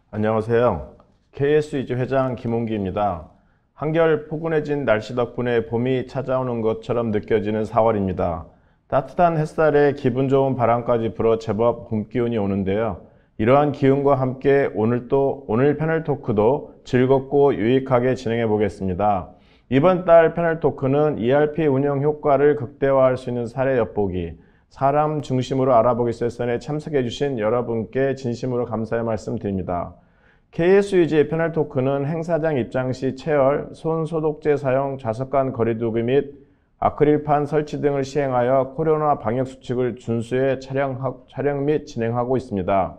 안녕하세요. KSEG 회장 김홍기입니다. 한결 포근해진 날씨 덕분에 봄이 찾아오는 것처럼 느껴지는 4월입니다. 따뜻한 햇살에 기분 좋은 바람까지 불어 제법 봄 기운이 오는데요. 이러한 기운과 함께 오늘 패널 토크도 즐겁고 유익하게 진행해 보겠습니다. 이번 달 패널 토크는 ERP 운영 효과를 극대화할 수 있는 사례 엿보기, 사람 중심으로 알아보기 세션에 참석해 주신 여러분께 진심으로 감사의 말씀 드립니다. KSEG의 패널 토크는 행사장 입장 시 체열, 손 소독제 사용, 좌석 간 거리두기 및 아크릴판 설치 등을 시행하여 코로나 방역 수칙을 준수해 촬영 및 진행하고 있습니다.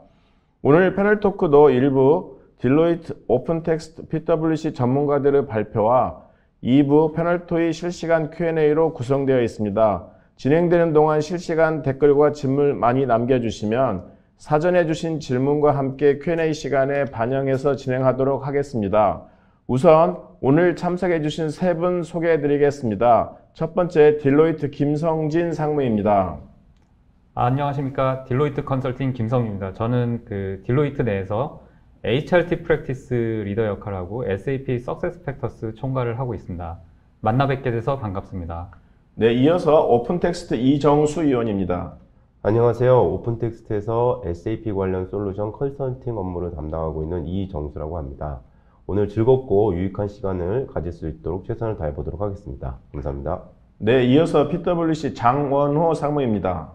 오늘 패널 토크도 일부 딜로이트 오픈텍스트 PwC 전문가들의 발표와 2부 패널 토의 실시간 Q&A로 구성되어 있습니다. 진행되는 동안 실시간 댓글과 질문 많이 남겨주시면 사전에 주신 질문과 함께 Q&A 시간에 반영해서 진행하도록 하겠습니다. 우선 오늘 참석해 주신 세 분 소개해 드리겠습니다. 첫 번째 딜로이트 김성진 상무입니다. 안녕하십니까. 딜로이트 컨설팅 김성입니다. 저는 딜로이트 내에서 HRT 프랙티스 리더 역할을 하고 SAP SuccessFactors 총괄을 하고 있습니다. 만나 뵙게 돼서 반갑습니다. 네, 이어서 오픈텍스트 이정수 위원입니다. 안녕하세요. 오픈텍스트에서 SAP 관련 솔루션 컨설팅 업무를 담당하고 있는 이정수라고 합니다. 오늘 즐겁고 유익한 시간을 가질 수 있도록 최선을 다해 보도록 하겠습니다. 감사합니다. 네, 이어서 PwC 장원호 상무입니다.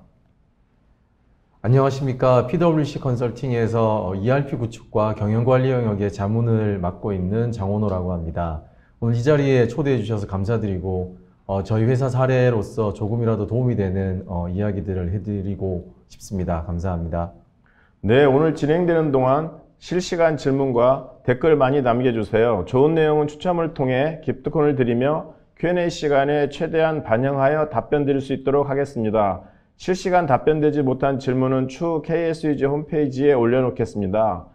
안녕하십니까. PwC 컨설팅에서 ERP 구축과 경영관리 영역의 자문을 맡고 있는 장원호라고 합니다. 오늘 이 자리에 초대해 주셔서 감사드리고 저희 회사 사례로서 조금이라도 도움이 되는 이야기들을 해드리고 싶습니다. 감사합니다. 네, 오늘 진행되는 동안 실시간 질문과 댓글 많이 남겨주세요. 좋은 내용은 추첨을 통해 기프트콘을 드리며 Q&A 시간에 최대한 반영하여 답변 드릴 수 있도록 하겠습니다. 실시간 답변되지 못한 질문은 추후 KSEG 홈페이지에 올려놓겠습니다.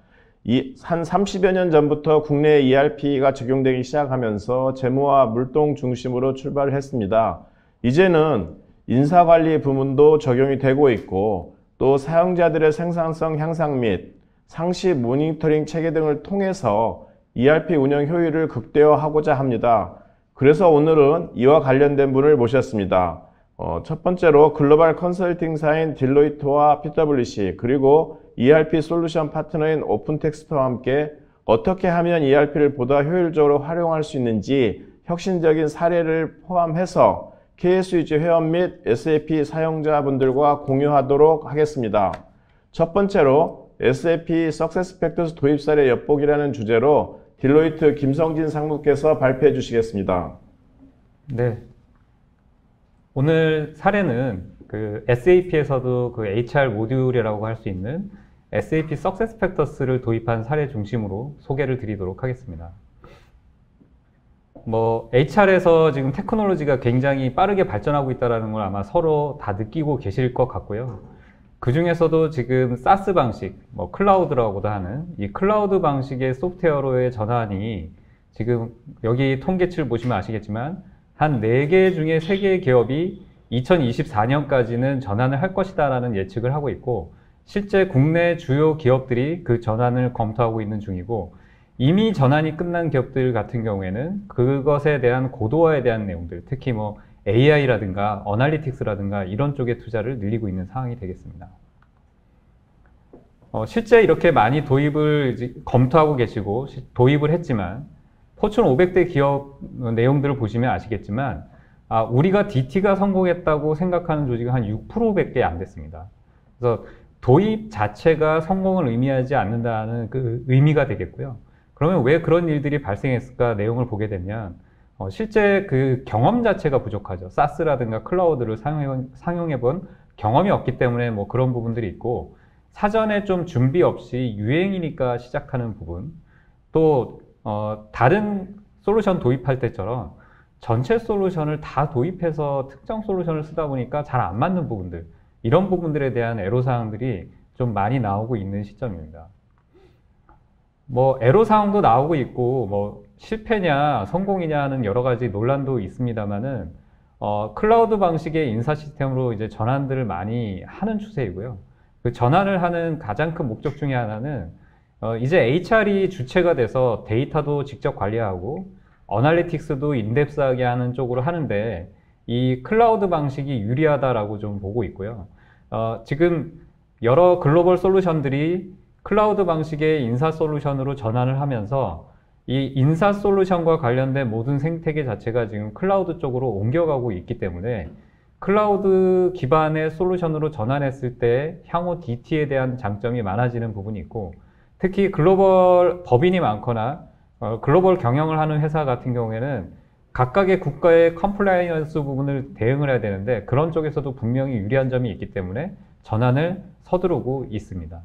한 30여 년 전부터 국내 ERP가 적용되기 시작하면서 재무와 물동 중심으로 출발을 했습니다. 이제는 인사관리 부문도 적용이 되고 있고 또 사용자들의 생산성 향상 및 상시 모니터링 체계 등을 통해서 ERP 운영 효율을 극대화하고자 합니다. 그래서 오늘은 이와 관련된 분을 모셨습니다. 첫 번째로 글로벌 컨설팅사인 딜로이트와 PwC 그리고 ERP 솔루션 파트너인 오픈텍스트와 함께 어떻게 하면 ERP를 보다 효율적으로 활용할 수 있는지 혁신적인 사례를 포함해서 KSEG 회원 및 SAP 사용자분들과 공유하도록 하겠습니다. 첫 번째로 SAP SuccessFactors 도입 사례 엿보기라는 주제로 딜로이트 김성진 상무께서 발표해 주시겠습니다. 네. 오늘 사례는 SAP에서도 HR 모듈이라고 할 수 있는 SAP SuccessFactors를 도입한 사례 중심으로 소개를 드리도록 하겠습니다. HR에서 지금 테크놀로지가 굉장히 빠르게 발전하고 있다는 걸 아마 서로 다 느끼고 계실 것 같고요. 그 중에서도 지금 SaaS 방식, 클라우드라고도 하는 이 클라우드 방식의 소프트웨어로의 전환이 지금 여기 통계치를 보시면 아시겠지만 한 4개 중에 3개의 기업이 2024년까지는 전환을 할 것이다 라는 예측을 하고 있고 실제 국내 주요 기업들이 그 전환을 검토하고 있는 중이고 이미 전환이 끝난 기업들 같은 경우에는 그것에 대한 고도화에 대한 내용들 특히 AI라든가 어널리틱스라든가 이런 쪽에 투자를 늘리고 있는 상황이 되겠습니다. 실제 이렇게 많이 도입을 검토하고 계시고 도입을 했지만 포춘 500대 기업 내용들을 보시면 아시겠지만 우리가 DT가 성공했다고 생각하는 조직은 한 6%밖에 안 됐습니다. 그래서 도입 자체가 성공을 의미하지 않는다는 그 의미가 되겠고요. 그러면 왜 그런 일들이 발생했을까 내용을 보게 되면 실제 그 경험 자체가 부족하죠. SaaS라든가 클라우드를 상용해 본 경험이 없기 때문에 그런 부분들이 있고 사전에 좀 준비 없이 유행이니까 시작하는 부분 또 다른 솔루션 도입할 때처럼 전체 솔루션을 다 도입해서 특정 솔루션을 쓰다 보니까 잘 안 맞는 부분들 이런 부분들에 대한 애로사항들이 좀 많이 나오고 있는 시점입니다. 애로사항도 나오고 있고 실패냐 성공이냐 하는 여러 가지 논란도 있습니다만은 클라우드 방식의 인사 시스템으로 이제 전환들을 많이 하는 추세이고요. 그 전환을 하는 가장 큰 목적 중에 하나는 이제 HR이 주체가 돼서 데이터도 직접 관리하고 어널리틱스도 인덱스하게 하는 쪽으로 하는데 이 클라우드 방식이 유리하다라고 좀 보고 있고요. 지금 여러 글로벌 솔루션들이 클라우드 방식의 인사 솔루션으로 전환을 하면서 이 인사 솔루션과 관련된 모든 생태계 자체가 지금 클라우드 쪽으로 옮겨가고 있기 때문에 클라우드 기반의 솔루션으로 전환했을 때 향후 DT에 대한 장점이 많아지는 부분이 있고, 특히 글로벌 법인이 많거나 글로벌 경영을 하는 회사 같은 경우에는 각각의 국가의 컴플라이언스 부분을 대응을 해야 되는데 그런 쪽에서도 분명히 유리한 점이 있기 때문에 전환을 서두르고 있습니다.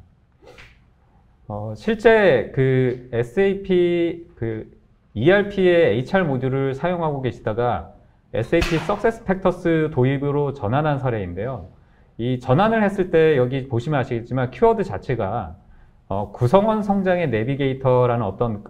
실제 그 SAP 그 ERP의 HR 모듈을 사용하고 계시다가 SAP SuccessFactors 도입으로 전환한 사례인데요. 이 전환을 했을 때 여기 보시면 아시겠지만 키워드 자체가 구성원 성장의 내비게이터라는 어떤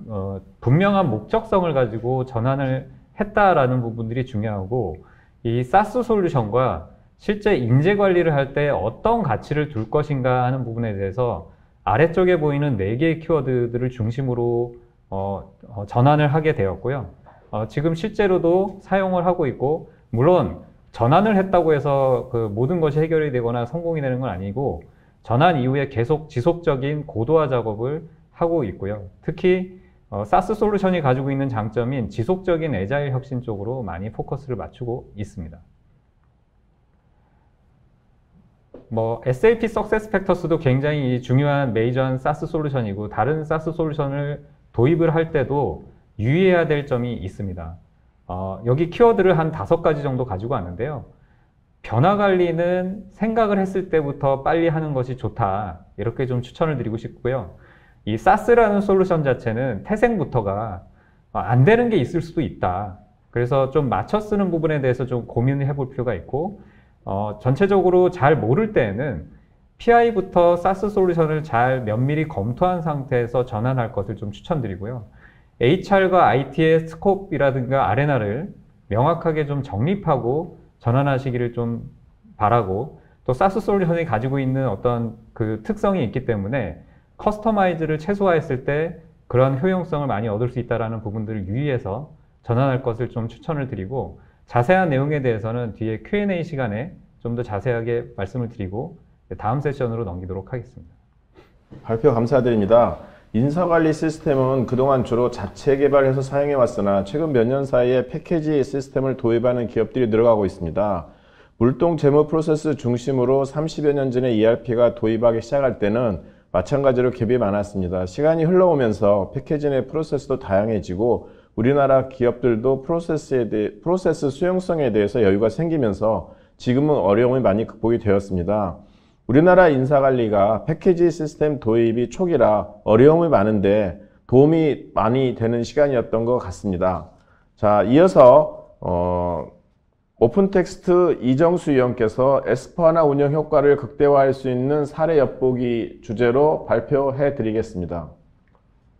분명한 목적성을 가지고 전환을 했다라는 부분들이 중요하고, 이 SaaS 솔루션과 실제 인재 관리를 할 때 어떤 가치를 둘 것인가 하는 부분에 대해서 아래쪽에 보이는 4개의 키워드들을 중심으로 전환을 하게 되었고요. 지금 실제로도 사용을 하고 있고, 물론 전환을 했다고 해서 그 모든 것이 해결이 되거나 성공이 되는 건 아니고 전환 이후에 계속 지속적인 고도화 작업을 하고 있고요. 특히 SaaS 솔루션이 가지고 있는 장점인 지속적인 애자일 혁신 쪽으로 많이 포커스를 맞추고 있습니다. SAP SuccessFactors도 굉장히 중요한 메이저한 SaaS 솔루션이고 다른 SaaS 솔루션을 도입을 할 때도 유의해야 될 점이 있습니다. 여기 키워드를 한 5가지 정도 가지고 왔는데요. 변화 관리는 생각을 했을 때부터 빨리 하는 것이 좋다, 이렇게 좀 추천을 드리고 싶고요. 이 SaaS라는 솔루션 자체는 태생부터가 안 되는 게 있을 수도 있다. 그래서 좀 맞춰 쓰는 부분에 대해서 좀 고민을 해볼 필요가 있고, 전체적으로 잘 모를 때에는 PI부터 SaaS 솔루션을 잘 면밀히 검토한 상태에서 전환할 것을 좀 추천드리고요. HR과 IT의 스코프이라든가 아레나를 명확하게 좀 정립하고 전환하시기를 좀 바라고, 또 SaaS 솔루션이 가지고 있는 어떤 그 특성이 있기 때문에 커스터마이즈를 최소화했을 때 그런 효용성을 많이 얻을 수 있다는 부분들을 유의해서 전환할 것을 좀 추천을 드리고, 자세한 내용에 대해서는 뒤에 Q&A 시간에 좀 더 자세하게 말씀을 드리고 다음 세션으로 넘기도록 하겠습니다. 발표 감사드립니다. 인사관리 시스템은 그동안 주로 자체 개발해서 사용해 왔으나 최근 몇 년 사이에 패키지 시스템을 도입하는 기업들이 늘어가고 있습니다. 물동 재무 프로세스 중심으로 30여 년 전에 ERP가 도입하기 시작할 때는 마찬가지로 갭이 많았습니다. 시간이 흘러오면서 패키지 내 프로세스도 다양해지고 우리나라 기업들도 프로세스 수용성에 대해서 여유가 생기면서 지금은 어려움이 많이 극복이 되었습니다. 우리나라 인사관리가 패키지 시스템 도입이 초기라 어려움이 많은데 도움이 많이 되는 시간이었던 것 같습니다. 자, 이어서 오픈텍스트 이정수 위원께서 S4하나 운영 효과를 극대화할 수 있는 사례 엿보기 주제로 발표해 드리겠습니다.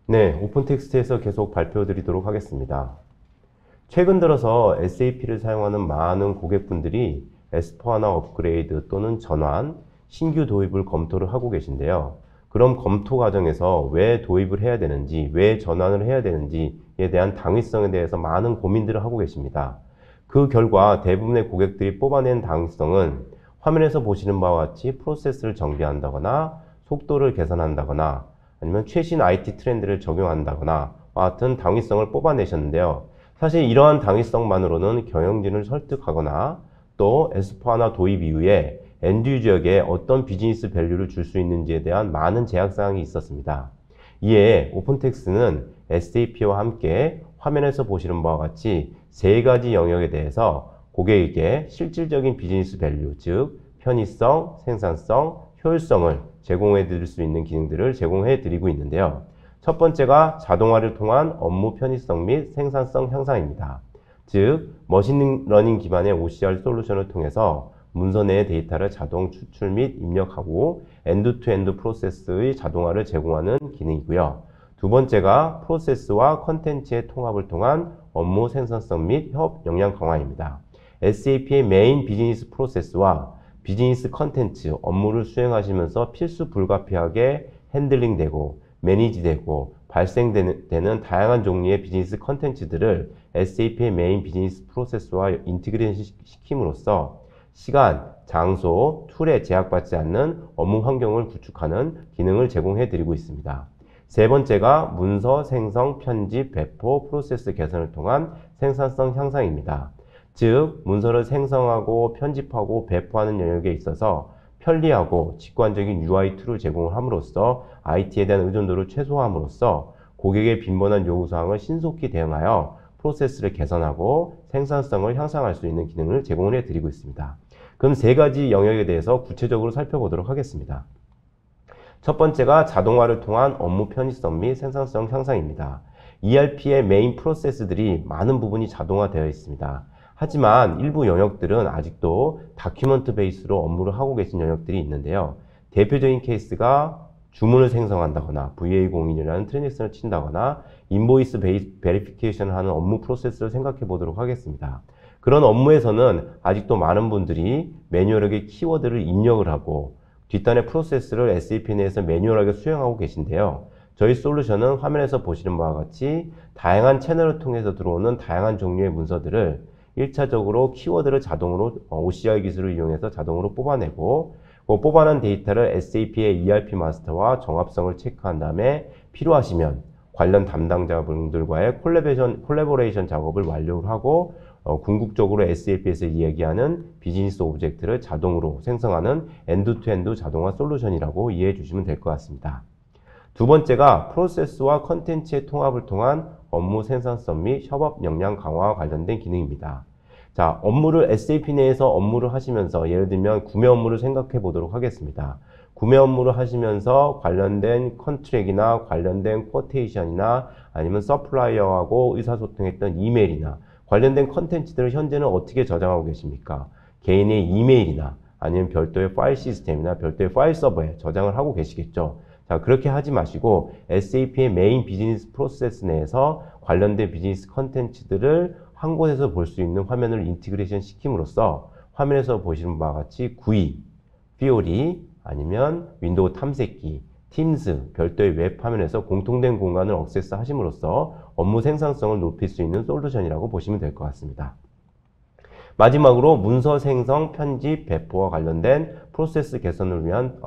네, 오픈텍스트에서 계속 발표드리도록 하겠습니다. 최근 들어서 SAP를 사용하는 많은 고객분들이 S4하나 업그레이드 또는 전환, 신규 도입을 검토를 하고 계신데요. 그럼 검토 과정에서 왜 도입을 해야 되는지, 왜 전환을 해야 되는지에 대한 당위성에 대해서 많은 고민들을 하고 계십니다. 그 결과 대부분의 고객들이 뽑아낸 당위성은 화면에서 보시는 바와 같이 프로세스를 정비한다거나 속도를 개선한다거나 아니면 최신 IT 트렌드를 적용한다거나 같은 당위성을 뽑아내셨는데요. 사실 이러한 당위성만으로는 경영진을 설득하거나 또 S4하나 도입 이후에 엔드유저에게 어떤 비즈니스 밸류를 줄 수 있는지에 대한 많은 제약사항이 있었습니다. 이에 오픈텍스트는 SAP와 함께 화면에서 보시는 바와 같이 3가지 영역에 대해서 고객에게 실질적인 비즈니스 밸류, 즉 편의성, 생산성, 효율성을 제공해 드릴 수 있는 기능들을 제공해 드리고 있는데요. 첫 번째가 자동화를 통한 업무 편의성 및 생산성 향상입니다. 즉 머신러닝 기반의 OCR 솔루션을 통해서 문서 내의 데이터를 자동 추출 및 입력하고 엔드투엔드 프로세스의 자동화를 제공하는 기능이고요. 두 번째가 프로세스와 컨텐츠의 통합을 통한 업무 생산성 및 협업 역량 강화입니다. SAP의 메인 비즈니스 프로세스와 비즈니스 컨텐츠, 업무를 수행하시면서 필수 불가피하게 핸들링되고 매니지되고 발생되는 다양한 종류의 비즈니스 컨텐츠들을 SAP의 메인 비즈니스 프로세스와 인티그레이션 시킴으로써 시간, 장소, 툴에 제약받지 않는 업무 환경을 구축하는 기능을 제공해 드리고 있습니다. 세 번째가 문서 생성, 편집, 배포, 프로세스 개선을 통한 생산성 향상입니다. 즉, 문서를 생성하고 편집하고 배포하는 영역에 있어서 편리하고 직관적인 UI 툴을 제공을 함으로써 IT에 대한 의존도를 최소화함으로써 고객의 빈번한 요구사항을 신속히 대응하여 프로세스를 개선하고 생산성을 향상할 수 있는 기능을 제공을 해드리고 있습니다. 그럼 세 가지 영역에 대해서 구체적으로 살펴보도록 하겠습니다. 첫 번째가 자동화를 통한 업무 편의성 및 생산성 향상입니다. ERP의 메인 프로세스들이 많은 부분이 자동화되어 있습니다. 하지만 일부 영역들은 아직도 다큐먼트 베이스로 업무를 하고 계신 영역들이 있는데요. 대표적인 케이스가 주문을 생성한다거나 VA01이라는 트랜잭션을 친다거나 인보이스 베리피케이션을 하는 업무 프로세스를 생각해 보도록 하겠습니다. 그런 업무에서는 아직도 많은 분들이 매뉴얼하게 키워드를 입력을 하고 뒷단의 프로세스를 SAP 내에서 매뉴얼하게 수행하고 계신데요. 저희 솔루션은 화면에서 보시는 바와 같이 다양한 채널을 통해서 들어오는 다양한 종류의 문서들을 1차적으로 키워드를 자동으로 OCR 기술을 이용해서 자동으로 뽑아내고 그 뽑아낸 데이터를 SAP의 ERP 마스터와 정합성을 체크한 다음에 필요하시면 관련 담당자분들과의 콜래보레이션 작업을 완료를 하고 궁극적으로 SAP에서 이야기하는 비즈니스 오브젝트를 자동으로 생성하는 엔드-투-엔드 자동화 솔루션이라고 이해해 주시면 될 것 같습니다. 두 번째가 프로세스와 컨텐츠의 통합을 통한 업무 생산성 및 협업 역량 강화와 관련된 기능입니다. 자, 업무를 SAP 내에서 업무를 하시면서 예를 들면 구매 업무를 생각해 보도록 하겠습니다. 구매 업무를 하시면서 관련된 컨트랙이나 관련된 쿼테이션이나 아니면 서플라이어하고 의사소통했던 이메일이나 관련된 컨텐츠들을 현재는 어떻게 저장하고 계십니까? 개인의 이메일이나 아니면 별도의 파일 시스템이나 별도의 파일 서버에 저장을 하고 계시겠죠. 자, 그렇게 하지 마시고 SAP의 메인 비즈니스 프로세스 내에서 관련된 비즈니스 컨텐츠들을 한 곳에서 볼 수 있는 화면을 인티그레이션 시킴으로써 화면에서 보시는 바와 같이 GUI, Fiori, 아니면 윈도우 탐색기, 팀스, 별도의 웹 화면에서 공통된 공간을 액세스 하심으로써 업무 생산성을 높일 수 있는 솔루션이라고 보시면 될 것 같습니다. 마지막으로 문서 생성, 편집, 배포와 관련된 프로세스 개선을 위한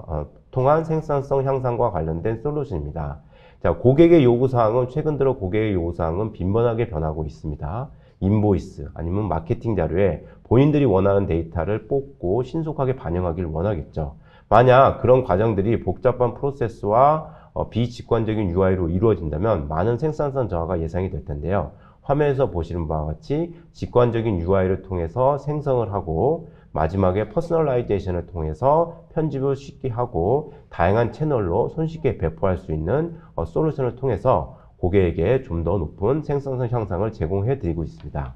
통한 생산성 향상과 관련된 솔루션입니다. 자, 고객의 요구사항은 최근 들어 고객의 요구사항은 빈번하게 변하고 있습니다. 인보이스 아니면 마케팅 자료에 본인들이 원하는 데이터를 뽑고 신속하게 반영하기를 원하겠죠. 만약 그런 과정들이 복잡한 프로세스와 비직관적인 UI로 이루어진다면 많은 생산성 저하가 예상이 될 텐데요. 화면에서 보시는 바와 같이 직관적인 UI를 통해서 생성을 하고 마지막에 퍼스널라이제이션을 통해서 편집을 쉽게 하고 다양한 채널로 손쉽게 배포할 수 있는 솔루션을 통해서 고객에게 좀 더 높은 생산성 향상을 제공해 드리고 있습니다.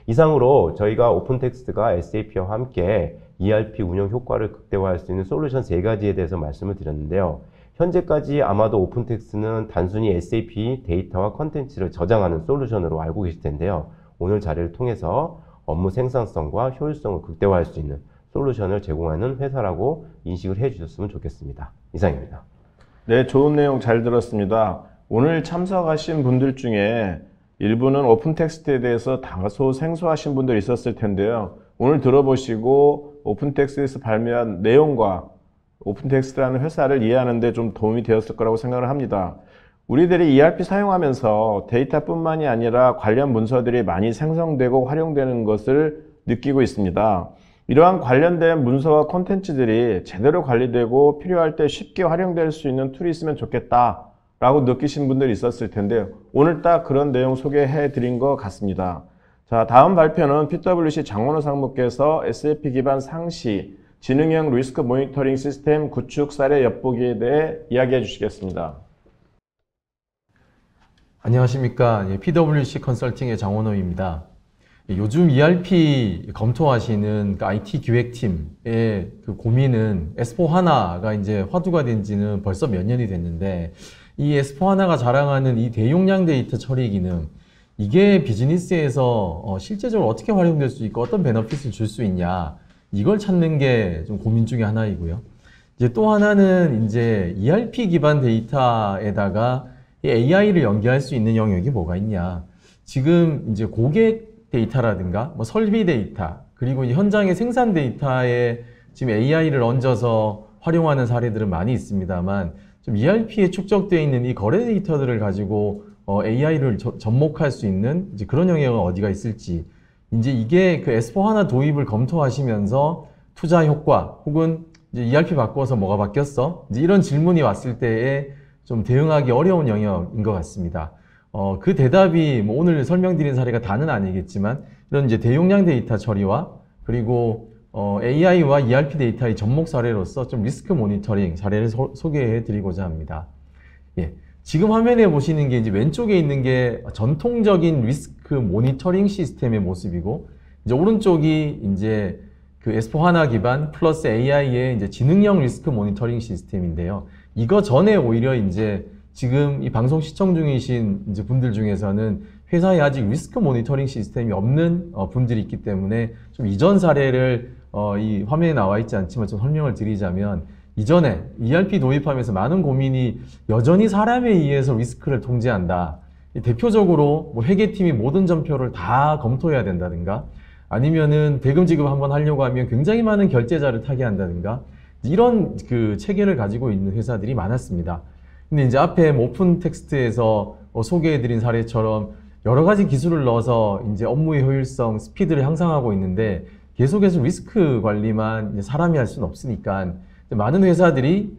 이상으로 저희가 오픈텍스트가 SAP와 함께 ERP 운영 효과를 극대화할 수 있는 솔루션 3가지에 대해서 말씀을 드렸는데요. 현재까지 아마도 오픈텍스트는 단순히 SAP 데이터와 컨텐츠를 저장하는 솔루션으로 알고 계실 텐데요. 오늘 자리를 통해서 업무 생산성과 효율성을 극대화할 수 있는 솔루션을 제공하는 회사라고 인식을 해 주셨으면 좋겠습니다. 이상입니다. 네, 좋은 내용 잘 들었습니다. 오늘 참석하신 분들 중에 일부는 오픈텍스트에 대해서 다소 생소하신 분들이 있었을 텐데요. 오늘 들어보시고 오픈텍스트에서 발매한 내용과 오픈텍스트라는 회사를 이해하는 데 좀 도움이 되었을 거라고 생각을 합니다. 우리들이 ERP 사용하면서 데이터뿐만이 아니라 관련 문서들이 많이 생성되고 활용되는 것을 느끼고 있습니다. 이러한 관련된 문서와 콘텐츠들이 제대로 관리되고 필요할 때 쉽게 활용될 수 있는 툴이 있으면 좋겠다 라고 느끼신 분들이 있었을 텐데요. 오늘 딱 그런 내용 소개해 드린 것 같습니다. 자, 다음 발표는 PwC 장원호 상무께서 SAP 기반 상시 지능형 리스크 모니터링 시스템 구축 사례 엿보기에 대해 이야기해 주시겠습니다. 안녕하십니까. PwC 컨설팅의 장원호입니다. 요즘 ERP 검토하시는 IT 기획팀의 그 고민은 S4HANA가 이제 화두가 된 지는 벌써 몇 년이 됐는데 이 S4HANA가 자랑하는 이 대용량 데이터 처리 기능 이게 비즈니스에서 실제적으로 어떻게 활용될 수 있고 어떤 베너핏을 줄 수 있냐 이걸 찾는 게 좀 고민 중에 하나이고요. 이제 또 하나는 이제 ERP 기반 데이터에다가 이 AI를 연계할 수 있는 영역이 뭐가 있냐. 지금 이제 고객 데이터라든가 뭐 설비 데이터, 그리고 이 현장의 생산 데이터에 지금 AI를 얹어서 활용하는 사례들은 많이 있습니다만, 좀 ERP에 축적되어 있는 이 거래 데이터들을 가지고 AI를 접목할 수 있는 이제 그런 영역은 어디가 있을지, 이제 이게 그 S4HANA 도입을 검토하시면서 투자 효과 혹은 이제 ERP 바꿔서 뭐가 바뀌었어? 이제 이런 질문이 왔을 때에 좀 대응하기 어려운 영역인 것 같습니다. 그 대답이 뭐 오늘 설명드린 사례가 다는 아니겠지만 이런 이제 대용량 데이터 처리와 그리고 AI와 ERP 데이터의 접목 사례로서 좀 리스크 모니터링 사례를 소개해 드리고자 합니다. 예. 지금 화면에 보시는 게 이제 왼쪽에 있는 게 전통적인 리스크 모니터링 시스템의 모습이고, 이제 오른쪽이 이제 그 S4HANA 기반 플러스 AI의 이제 지능형 리스크 모니터링 시스템인데요. 이거 전에 오히려 이제 지금 이 방송 시청 중이신 이제 분들 중에서는 회사에 아직 리스크 모니터링 시스템이 없는 분들이 있기 때문에 좀 이전 사례를 이 화면에 나와 있지 않지만 좀 설명을 드리자면, 이전에 ERP 도입하면서 많은 고민이 여전히 사람에 의해서 리스크를 통제한다. 대표적으로 뭐 회계팀이 모든 전표를 다 검토해야 된다든가, 아니면은 대금 지급 한번 하려고 하면 굉장히 많은 결제자를 타게 한다든가, 이런 그 체계를 가지고 있는 회사들이 많았습니다. 근데 이제 앞에 오픈 텍스트에서 소개해드린 사례처럼 여러 가지 기술을 넣어서 이제 업무의 효율성, 스피드를 향상하고 있는데 계속해서 리스크 관리만 이제 사람이 할 수는 없으니까 많은 회사들이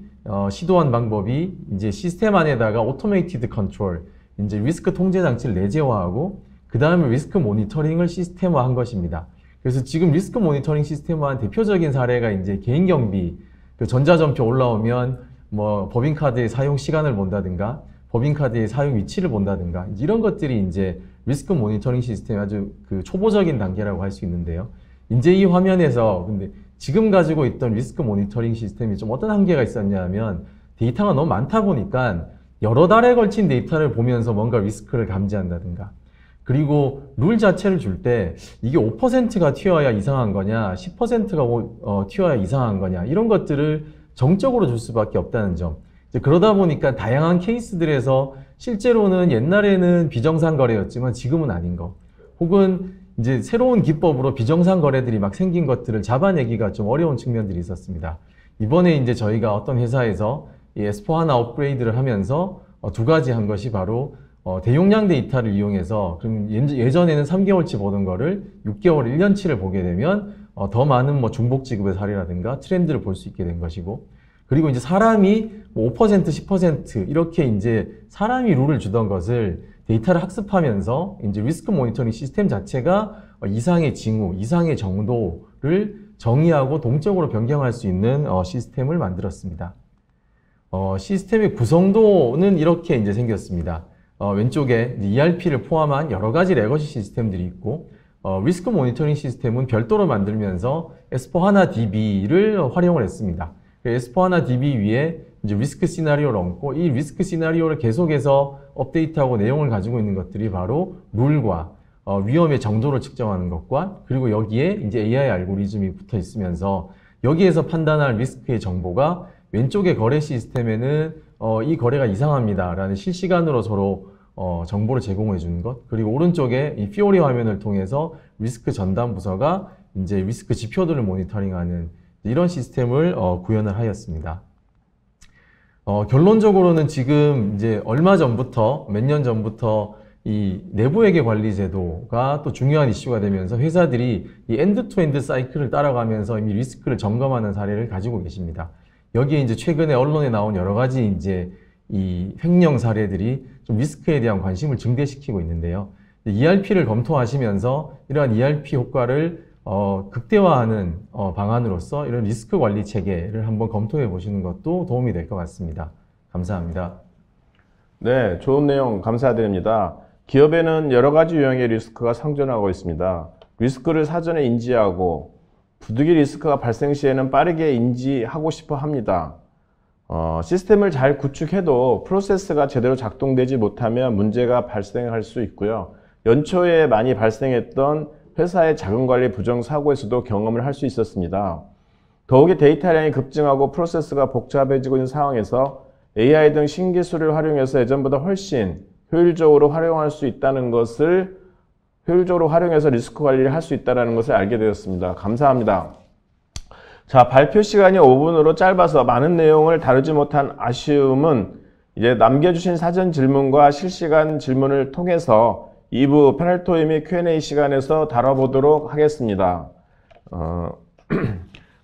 시도한 방법이 이제 시스템 안에다가 오토메이티드 컨트롤, 이제 리스크 통제 장치를 내재화하고 그 다음에 리스크 모니터링을 시스템화한 것입니다. 그래서 지금 리스크 모니터링 시스템화한 대표적인 사례가 이제 개인 경비, 그 전자전표 올라오면 뭐 법인카드의 사용 시간을 본다든가 법인카드의 사용 위치를 본다든가 이런 것들이 이제 리스크 모니터링 시스템의 아주 그 초보적인 단계라고 할 수 있는데요. 이제 이 화면에서 근데 지금 가지고 있던 리스크 모니터링 시스템이 좀 어떤 한계가 있었냐 하면 데이터가 너무 많다 보니까 여러 달에 걸친 데이터를 보면서 뭔가 리스크를 감지한다든가, 그리고 룰 자체를 줄 때 이게 5%가 튀어야 이상한 거냐 10%가 튀어야 이상한 거냐 이런 것들을 정적으로 줄 수밖에 없다는 점. 이제 그러다 보니까 다양한 케이스들에서 실제로는 옛날에는 비정상 거래였지만 지금은 아닌 거, 혹은 이제 새로운 기법으로 비정상 거래들이 막 생긴 것들을 잡아내기가 좀 어려운 측면들이 있었습니다. 이번에 이제 저희가 어떤 회사에서 이 S4HANA 업그레이드를 하면서 두 가지 한 것이 바로 대용량 데이터를 이용해서, 그럼 예전에는 3개월치 보던 거를 6개월, 1년치를 보게 되면 더 많은 뭐 중복 지급의 사례라든가 트렌드를 볼 수 있게 된 것이고, 그리고 이제 사람이 뭐 5%, 10% 이렇게 이제 사람이 룰을 주던 것을 데이터를 학습하면서 이제 리스크 모니터링 시스템 자체가 이상의 징후, 이상의 정도를 정의하고 동적으로 변경할 수 있는 시스템을 만들었습니다. 시스템의 구성도는 이렇게 이제 생겼습니다. 왼쪽에 ERP를 포함한 여러 가지 레거시 시스템들이 있고, 리스크 모니터링 시스템은 별도로 만들면서 S4HANA DB를 활용을 했습니다. S4HANA DB 위에 이제 리스크 시나리오를 얹고, 이 리스크 시나리오를 계속해서 업데이트하고 내용을 가지고 있는 것들이 바로 룰과 위험의 정도를 측정하는 것과, 그리고 여기에 이제 AI 알고리즘이 붙어 있으면서 여기에서 판단할 리스크의 정보가 왼쪽의 거래 시스템에는 이 거래가 이상합니다 라는 실시간으로 서로 정보를 제공해 주는 것, 그리고 오른쪽에 이 피오리 화면을 통해서 리스크 전담 부서가 이제 리스크 지표들을 모니터링하는 이런 시스템을 구현을 하였습니다. 결론적으로는 지금 이제 얼마 전부터, 몇 년 전부터 이 내부회계 관리 제도가 또 중요한 이슈가 되면서 회사들이 이 엔드-투-엔드 사이클을 따라가면서 이미 리스크를 점검하는 사례를 가지고 계십니다. 여기에 이제 최근에 언론에 나온 여러 가지 이제 이 횡령 사례들이 좀 리스크에 대한 관심을 증대시키고 있는데요. ERP를 검토하시면서 이러한 ERP 효과를 극대화하는 방안으로서 이런 리스크 관리 체계를 한번 검토해 보시는 것도 도움이 될 것 같습니다. 감사합니다. 네, 좋은 내용 감사드립니다. 기업에는 여러 가지 유형의 리스크가 상존하고 있습니다. 리스크를 사전에 인지하고 부득이 리스크가 발생 시에는 빠르게 인지하고 싶어 합니다. 시스템을 잘 구축해도 프로세스가 제대로 작동되지 못하면 문제가 발생할 수 있고요. 연초에 많이 발생했던 회사의 자금관리 부정사고에서도 경험을 할 수 있었습니다. 더욱이 데이터량이 급증하고 프로세스가 복잡해지고 있는 상황에서 AI 등 신기술을 활용해서 예전보다 훨씬 효율적으로 활용할 수 있다는 것을 효율적으로 활용해서 리스크 관리를 할 수 있다는 것을 알게 되었습니다. 감사합니다. 자, 발표 시간이 5분으로 짧아서 많은 내용을 다루지 못한 아쉬움은 이제 남겨주신 사전 질문과 실시간 질문을 통해서 2부 패널 토의 및 Q&A 시간에서 다뤄보도록 하겠습니다.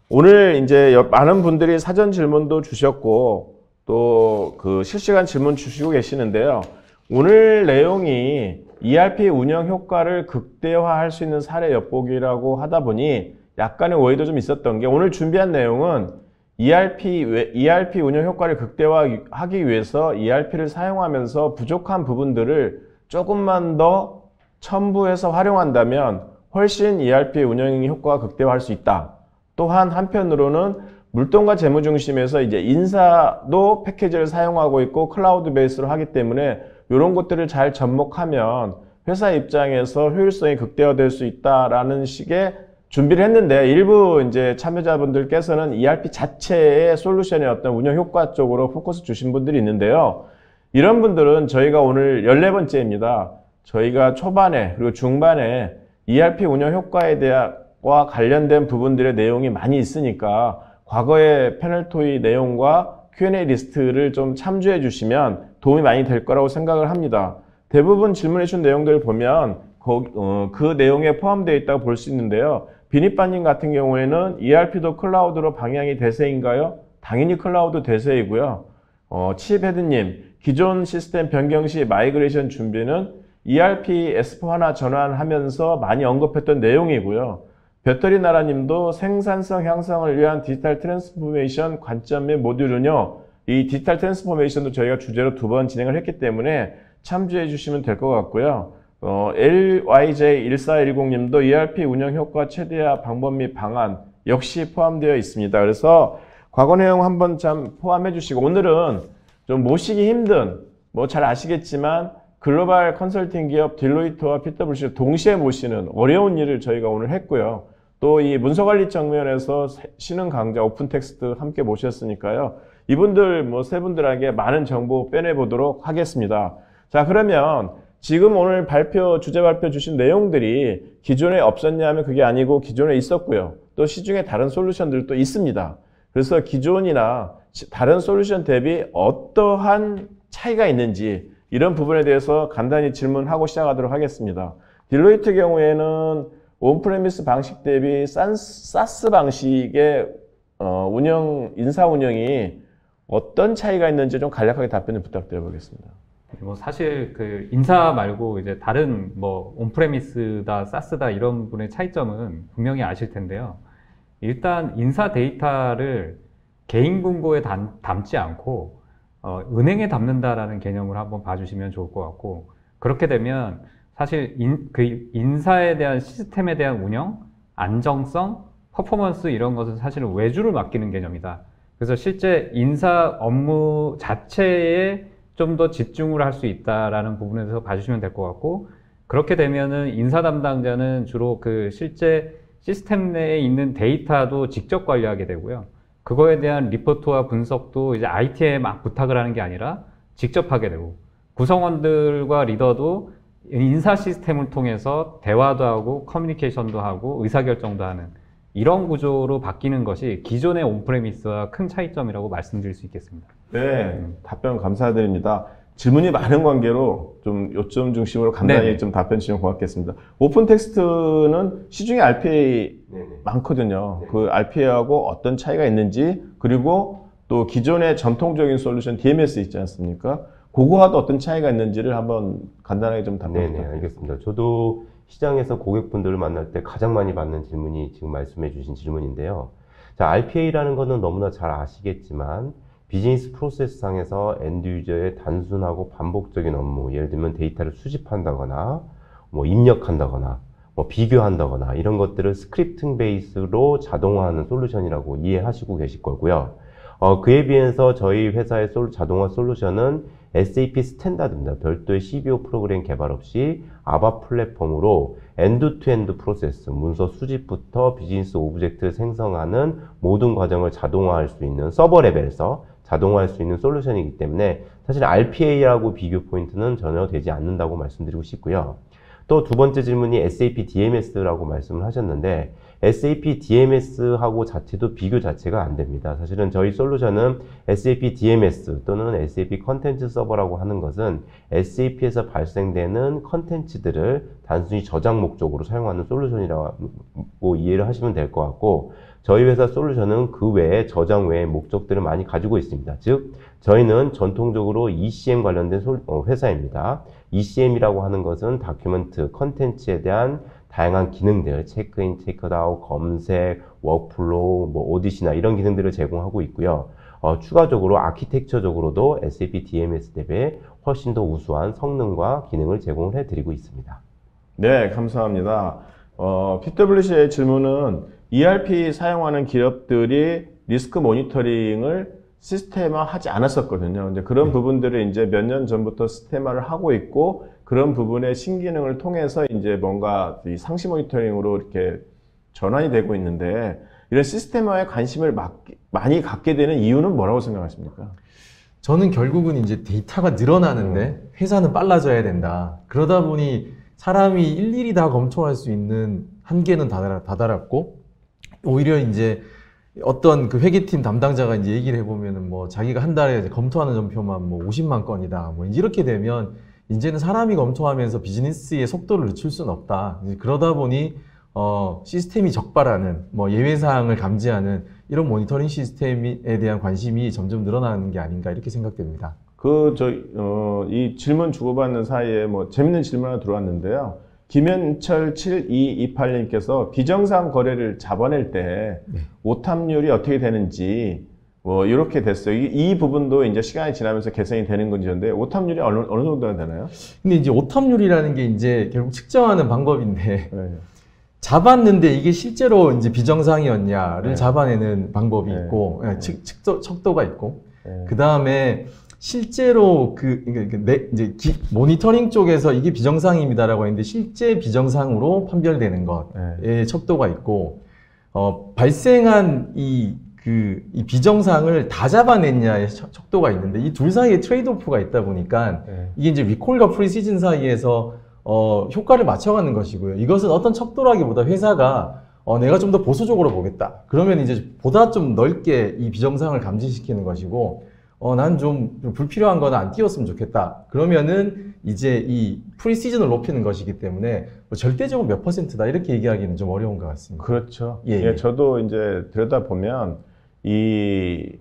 오늘 이제 많은 분들이 사전 질문도 주셨고 또 그 실시간 질문 주시고 계시는데요. 오늘 내용이 ERP 운영 효과를 극대화할 수 있는 사례 엿보기라고 하다 보니 약간의 오해도 좀 있었던 게 오늘 준비한 내용은 ERP 운영 효과를 극대화하기 위해서 ERP를 사용하면서 부족한 부분들을 조금만 더 첨부해서 활용한다면 훨씬 ERP 운영 효과가 극대화할 수 있다. 또한 한편으로는 물동과 재무 중심에서 이제 인사도 패키지를 사용하고 있고 클라우드 베이스로 하기 때문에 이런 것들을 잘 접목하면 회사 입장에서 효율성이 극대화될 수 있다라는 식의 준비를 했는데 일부 이제 참여자분들께서는 ERP 자체의 솔루션의 어떤 운영 효과 쪽으로 포커스 주신 분들이 있는데요. 이런 분들은 저희가 오늘 14번째입니다. 저희가 초반에 그리고 중반에 ERP 운영 효과에 대한과 관련된 부분들의 내용이 많이 있으니까 과거의 패널 토의 내용과 Q&A 리스트를 좀 참조해 주시면 도움이 많이 될 거라고 생각을 합니다. 대부분 질문해 주신 내용들을 보면 그 내용에 포함되어 있다고 볼 수 있는데요. 비니빠님 같은 경우에는 ERP도 클라우드로 방향이 대세인가요? 당연히 클라우드 대세이고요. 치입헤드님, 기존 시스템 변경 시 마이그레이션 준비는 ERP S4HANA 전환하면서 많이 언급했던 내용이고요. 배터리 나라님도 생산성 향상을 위한 디지털 트랜스포메이션 관점 및 모듈은요. 이 디지털 트랜스포메이션도 저희가 주제로 2번 진행을 했기 때문에 참조해 주시면 될 것 같고요. LYJ1410님도 ERP 운영 효과 최대화 방법 및 방안 역시 포함되어 있습니다. 그래서 과거 내용 한번 참 포함해 주시고 오늘은 좀 모시기 힘든 뭐 잘 아시겠지만 글로벌 컨설팅 기업 딜로이트와 PwC를 동시에 모시는 어려운 일을 저희가 오늘 했고요. 또 이 문서관리 측면에서 신흥 강자 오픈텍스트 함께 모셨으니까요. 이분들 세 분들에게 많은 정보 빼내보도록 하겠습니다. 자, 그러면 지금 오늘 주제 발표 주신 내용들이 기존에 없었냐 하면 그게 아니고 기존에 있었고요. 또 시중에 다른 솔루션들도 있습니다. 그래서 기존이나 다른 솔루션 대비 어떠한 차이가 있는지 이런 부분에 대해서 간단히 질문하고 시작하도록 하겠습니다. 딜로이트 경우에는 온프레미스 방식 대비 사스 방식의 인사 운영이 어떤 차이가 있는지 좀 간략하게 답변을 부탁드려보겠습니다. 사실 그 인사 말고 이제 다른 온프레미스다, 사스다 이런 분의 차이점은 분명히 아실 텐데요. 일단 인사 데이터를 개인 금고에 담지 않고 은행에 담는다라는 개념을 한번 봐주시면 좋을 것 같고, 그렇게 되면 사실 인사에 대한 시스템에 대한 운영, 안정성, 퍼포먼스 이런 것은 사실은 외주를 맡기는 개념이다. 그래서 실제 인사 업무 자체에 좀 더 집중을 할 수 있다라는 부분에서 봐주시면 될 것 같고, 그렇게 되면은 인사 담당자는 주로 그 실제 시스템 내에 있는 데이터도 직접 관리하게 되고요. 그거에 대한 리포트와 분석도 이제 IT에 막 부탁을 하는 게 아니라 직접 하게 되고, 구성원들과 리더도 인사 시스템을 통해서 대화도 하고 커뮤니케이션도 하고 의사결정도 하는 이런 구조로 바뀌는 것이 기존의 온프레미스와 큰 차이점이라고 말씀드릴 수 있겠습니다. 네, 답변 감사드립니다. 질문이 많은 관계로 좀 요점 중심으로 간단히 네. 좀 답변 주시면 고맙겠습니다. 오픈 텍스트는 시중에 RPA 네네. 많거든요. 그 RPA하고 어떤 차이가 있는지, 그리고 또 기존의 전통적인 솔루션 DMS 있지 않습니까? 그거와도 어떤 차이가 있는지를 한번 간단하게 좀 답변 네네, 부탁드립니다. 알겠습니다. 저도 시장에서 고객분들을 만날 때 가장 많이 받는 질문이 지금 말씀해 주신 질문인데요. 자, RPA라는 거는 너무나 잘 아시겠지만 비즈니스 프로세스 상에서 엔드 유저의 단순하고 반복적인 업무, 예를 들면 데이터를 수집한다거나 입력한다거나 비교한다거나 이런 것들을 스크립팅 베이스로 자동화하는 솔루션이라고 이해하시고 계실 거고요. 그에 비해서 저희 회사의 자동화 솔루션은 SAP 스탠다드입니다. 별도의 CBO 프로그램 개발 없이 아바 플랫폼으로 엔드-투-엔드 프로세스, 문서 수집부터 비즈니스 오브젝트를 생성하는 모든 과정을 자동화할 수 있는 서버 레벨에서 자동화할 수 있는 솔루션이기 때문에 사실 RPA라고 비교 포인트는 전혀 되지 않는다고 말씀드리고 싶고요. 또 두 번째 질문이 SAP DMS라고 말씀을 하셨는데 SAP DMS하고 자체도 비교 자체가 안 됩니다. 사실은 저희 솔루션은 SAP DMS 또는 SAP 컨텐츠 서버라고 하는 것은 SAP에서 발생되는 컨텐츠들을 단순히 저장 목적으로 사용하는 솔루션이라고 이해를 하시면 될 것 같고 저희 회사 솔루션은 그 외에 저장 외의 목적들을 많이 가지고 있습니다. 즉 저희는 전통적으로 ECM 관련된 회사입니다. ECM이라고 하는 것은 다큐멘트, 컨텐츠에 대한 다양한 기능들, 체크인, 체크아웃, 검색, 워크플로우, 오디시나 이런 기능들을 제공하고 있고요. 추가적으로 아키텍처적으로도 SAP DMS 대비 훨씬 더 우수한 성능과 기능을 제공을 해드리고 있습니다. 네, 감사합니다. PwC의 질문은 ERP 사용하는 기업들이 리스크 모니터링을 시스템화하지 않았었거든요. 근데 그런 부분들을 이제 몇 년 전부터 시스템화를 하고 있고 그런 부분의 신기능을 통해서 이제 뭔가 이 상시 모니터링으로 이렇게 전환이 되고 있는데 이런 시스템화에 관심을 많이 갖게 되는 이유는 뭐라고 생각하십니까? 저는 결국은 이제 데이터가 늘어나는데 회사는 빨라져야 된다. 그러다 보니 사람이 일일이 다 검토할 수 있는 한계는 다다랐고 오히려 이제 어떤 그 회계팀 담당자가 이제 얘기를 해보면은 뭐 자기가 한 달에 이제 검토하는 전표만 뭐 50만 건이다. 뭐 이렇게 되면 이제는 사람이 검토하면서 비즈니스의 속도를 늦출 수는 없다. 이제 그러다 보니 시스템이 적발하는 뭐 예외사항을 감지하는 이런 모니터링 시스템에 대한 관심이 점점 늘어나는 게 아닌가 이렇게 생각됩니다. 이 질문 주고받는 사이에 뭐 재밌는 질문 하나 들어왔는데요. 김현철 7228님께서 비정상 거래를 잡아낼 때 오탐률이 어떻게 되는지 뭐 이렇게 됐어요. 이 부분도 이제 시간이 지나면서 개선이 되는 건지인데 오탐률이 어느 정도나 되나요? 근데 이제 오탐률이라는 게 이제 결국 측정하는 방법인데 네. 잡았는데 이게 실제로 이제 비정상이었냐를 네. 잡아내는 방법이 네. 있고 네. 척도가 있고 네. 그 다음에 실제로 모니터링 쪽에서 이게 비정상입니다라고 했는데 실제 비정상으로 판별되는 것의 척도가 있고 발생한 이 비정상을 다 잡아냈냐의 척도가 있는데 이 둘 사이에 트레이드오프가 있다 보니까 이게 이제 리콜과 프리시즌 사이에서 효과를 맞춰가는 것이고요. 이것은 어떤 척도라기보다 회사가 내가 좀 더 보수적으로 보겠다. 그러면 이제 보다 좀 넓게 이 비정상을 감지시키는 것이고 난 좀 불필요한 거는 안 띄웠으면 좋겠다. 그러면은 이제 이 프리시즌을 높이는 것이기 때문에 뭐 절대적으로 몇 %다 이렇게 얘기하기는 좀 어려운 것 같습니다. 그렇죠. 예. 저도 이제 들여다보면 이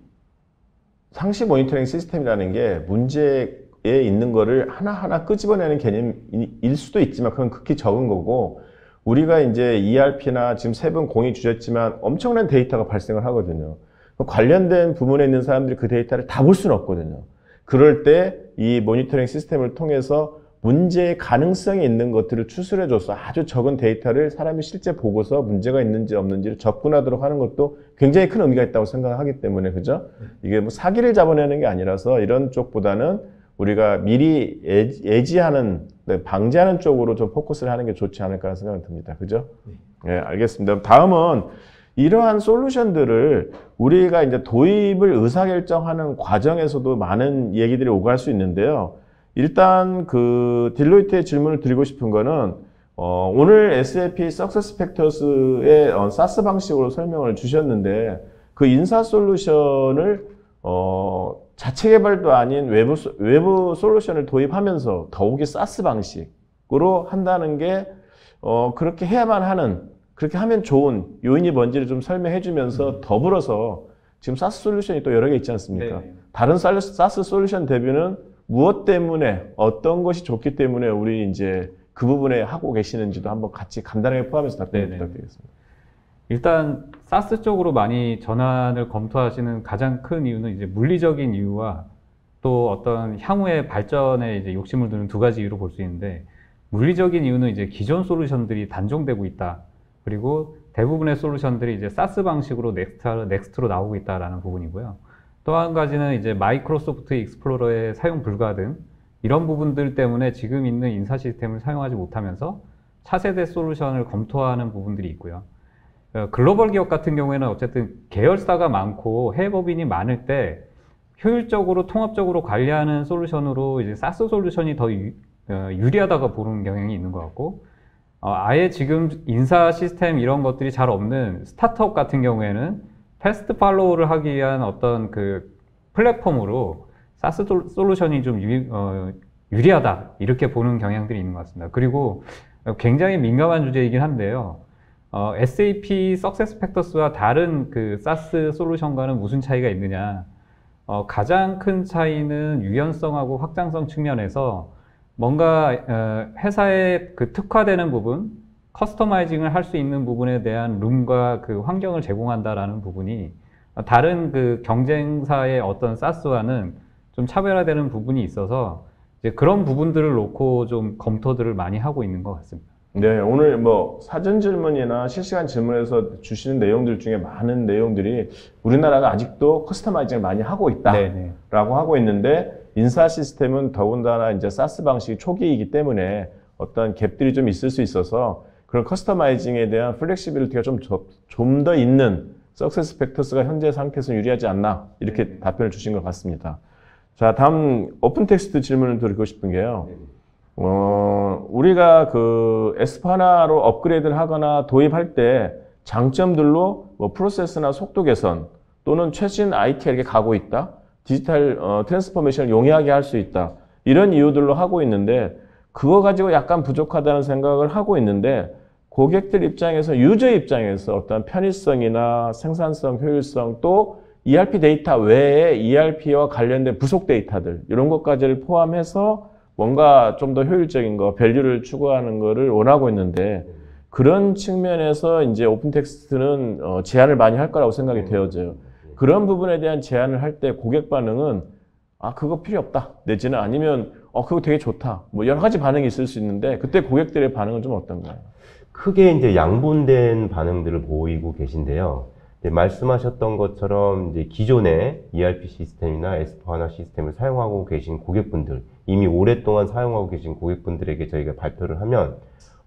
상시 모니터링 시스템이라는 게 문제에 있는 거를 하나하나 끄집어내는 개념일 수도 있지만 그건 극히 적은 거고 우리가 이제 ERP나 지금 세 분 공이 주셨지만 엄청난 데이터가 발생을 하거든요. 관련된 부문에 있는 사람들이 그 데이터를 다 볼 수는 없거든요. 그럴 때 이 모니터링 시스템을 통해서 문제의 가능성이 있는 것들을 추출해줘서 아주 적은 데이터를 사람이 실제 보고서 문제가 있는지 없는지를 접근하도록 하는 것도 굉장히 큰 의미가 있다고 생각하기 때문에 그죠? 이게 뭐 사기를 잡아내는 게 아니라서 이런 쪽보다는 우리가 미리 예지하는, 방지하는 쪽으로 좀 포커스를 하는 게 좋지 않을까 생각이 듭니다. 그죠? 네, 알겠습니다. 다음은 이러한 솔루션들을 우리가 이제 도입을 의사결정하는 과정에서도 많은 얘기들이 오갈 수 있는데요. 일단 그 딜로이트의 질문을 드리고 싶은 거는 오늘 SAP SuccessFactors의 SaaS 방식으로 설명을 주셨는데 그 인사 솔루션을 자체 개발도 아닌 외부 솔루션을 도입하면서 더욱이 SaaS 방식으로 한다는 게 그렇게 해야만 하는, 그렇게 하면 좋은 요인이 뭔지를 좀 설명해 주면서 더불어서 지금 SaaS 솔루션이 또 여러 개 있지 않습니까? 네. 다른 SaaS 솔루션 대비는 무엇 때문에, 어떤 것이 좋기 때문에 우리 이제 그 부분에 하고 계시는지도 한번 같이 간단하게 포함해서 답변 부탁드리겠습니다. 일단 사스 쪽으로 많이 전환을 검토하시는 가장 큰 이유는 이제 물리적인 이유와 또 어떤 향후의 발전에 이제 욕심을 두는 두 가지 이유로 볼 수 있는데, 물리적인 이유는 이제 기존 솔루션들이 단종되고 있다. 그리고 대부분의 솔루션들이 이제 사스 방식으로 넥스트로 나오고 있다라는 부분이고요. 또 한 가지는 이제 마이크로소프트 익스플로러의 사용 불가 등 이런 부분들 때문에 지금 있는 인사 시스템을 사용하지 못하면서 차세대 솔루션을 검토하는 부분들이 있고요. 글로벌 기업 같은 경우에는 어쨌든 계열사가 많고 해외 법인이 많을 때 효율적으로 통합적으로 관리하는 솔루션으로 이제 사스 솔루션이 더 유리하다고 보는 경향이 있는 것 같고, 아예 지금 인사 시스템 이런 것들이 잘 없는 스타트업 같은 경우에는 패스트 팔로우를 하기 위한 어떤 그 플랫폼으로 사스 솔루션이 좀 유리하다 이렇게 보는 경향들이 있는 것 같습니다. 그리고 굉장히 민감한 주제이긴 한데요. SAP SuccessFactors와 다른 그 사스 솔루션과는 무슨 차이가 있느냐? 가장 큰 차이는 유연성하고 확장성 측면에서 뭔가 회사에 그 특화되는 부분, 커스터마이징을 할 수 있는 부분에 대한 룸과 그 환경을 제공한다라는 부분이 다른 그 경쟁사의 어떤 사스와는 좀 차별화되는 부분이 있어서 이제 그런 부분들을 놓고 좀 검토들을 많이 하고 있는 것 같습니다. 네, 오늘 뭐 사전 질문이나 실시간 질문에서 주시는 내용들 중에 많은 내용들이 우리나라가 아직도 커스터마이징을 많이 하고 있다라고 하고 있는데, 인사 시스템은 더군다나 이제 사스 방식이 초기이기 때문에 어떤 갭들이 좀 있을 수 있어서 그런 커스터마이징에 대한 플렉시빌리티가 좀 더 있는 SuccessFactors가 현재 상태에서 유리하지 않나, 이렇게 답변을 주신 것 같습니다. 자, 다음 오픈 텍스트 질문을 드리고 싶은 게요. 우리가 그 S4HANA로 업그레이드를 하거나 도입할 때 장점들로 뭐 프로세스나 속도 개선 또는 최신 IT에 이렇게 가고 있다, 디지털 트랜스포메이션을 용이하게 할 수 있다, 이런 이유들로 하고 있는데, 그거 가지고 약간 부족하다는 생각을 하고 있는데, 고객들 입장에서, 유저 입장에서 어떤 편의성이나 생산성, 효율성, 또 ERP 데이터 외에 ERP와 관련된 부속 데이터들, 이런 것까지를 포함해서 뭔가 좀 더 효율적인 거, 밸류를 추구하는 거를 원하고 있는데, 그런 측면에서 이제 오픈 텍스트는 제안을 많이 할 거라고 생각이 되어져요. 그런 부분에 대한 제안을 할 때 고객 반응은 그거 필요 없다, 내지는 아니면 그거 되게 좋다, 뭐 여러 가지 반응이 있을 수 있는데, 그때 고객들의 반응은 좀 어떤가요? 크게 이제 양분된 반응들을 보이고 계신데요. 말씀하셨던 것처럼 이제 기존의 ERP 시스템이나 S4HANA 시스템을 사용하고 계신 고객분들, 이미 오랫동안 사용하고 계신 고객분들에게 저희가 발표를 하면,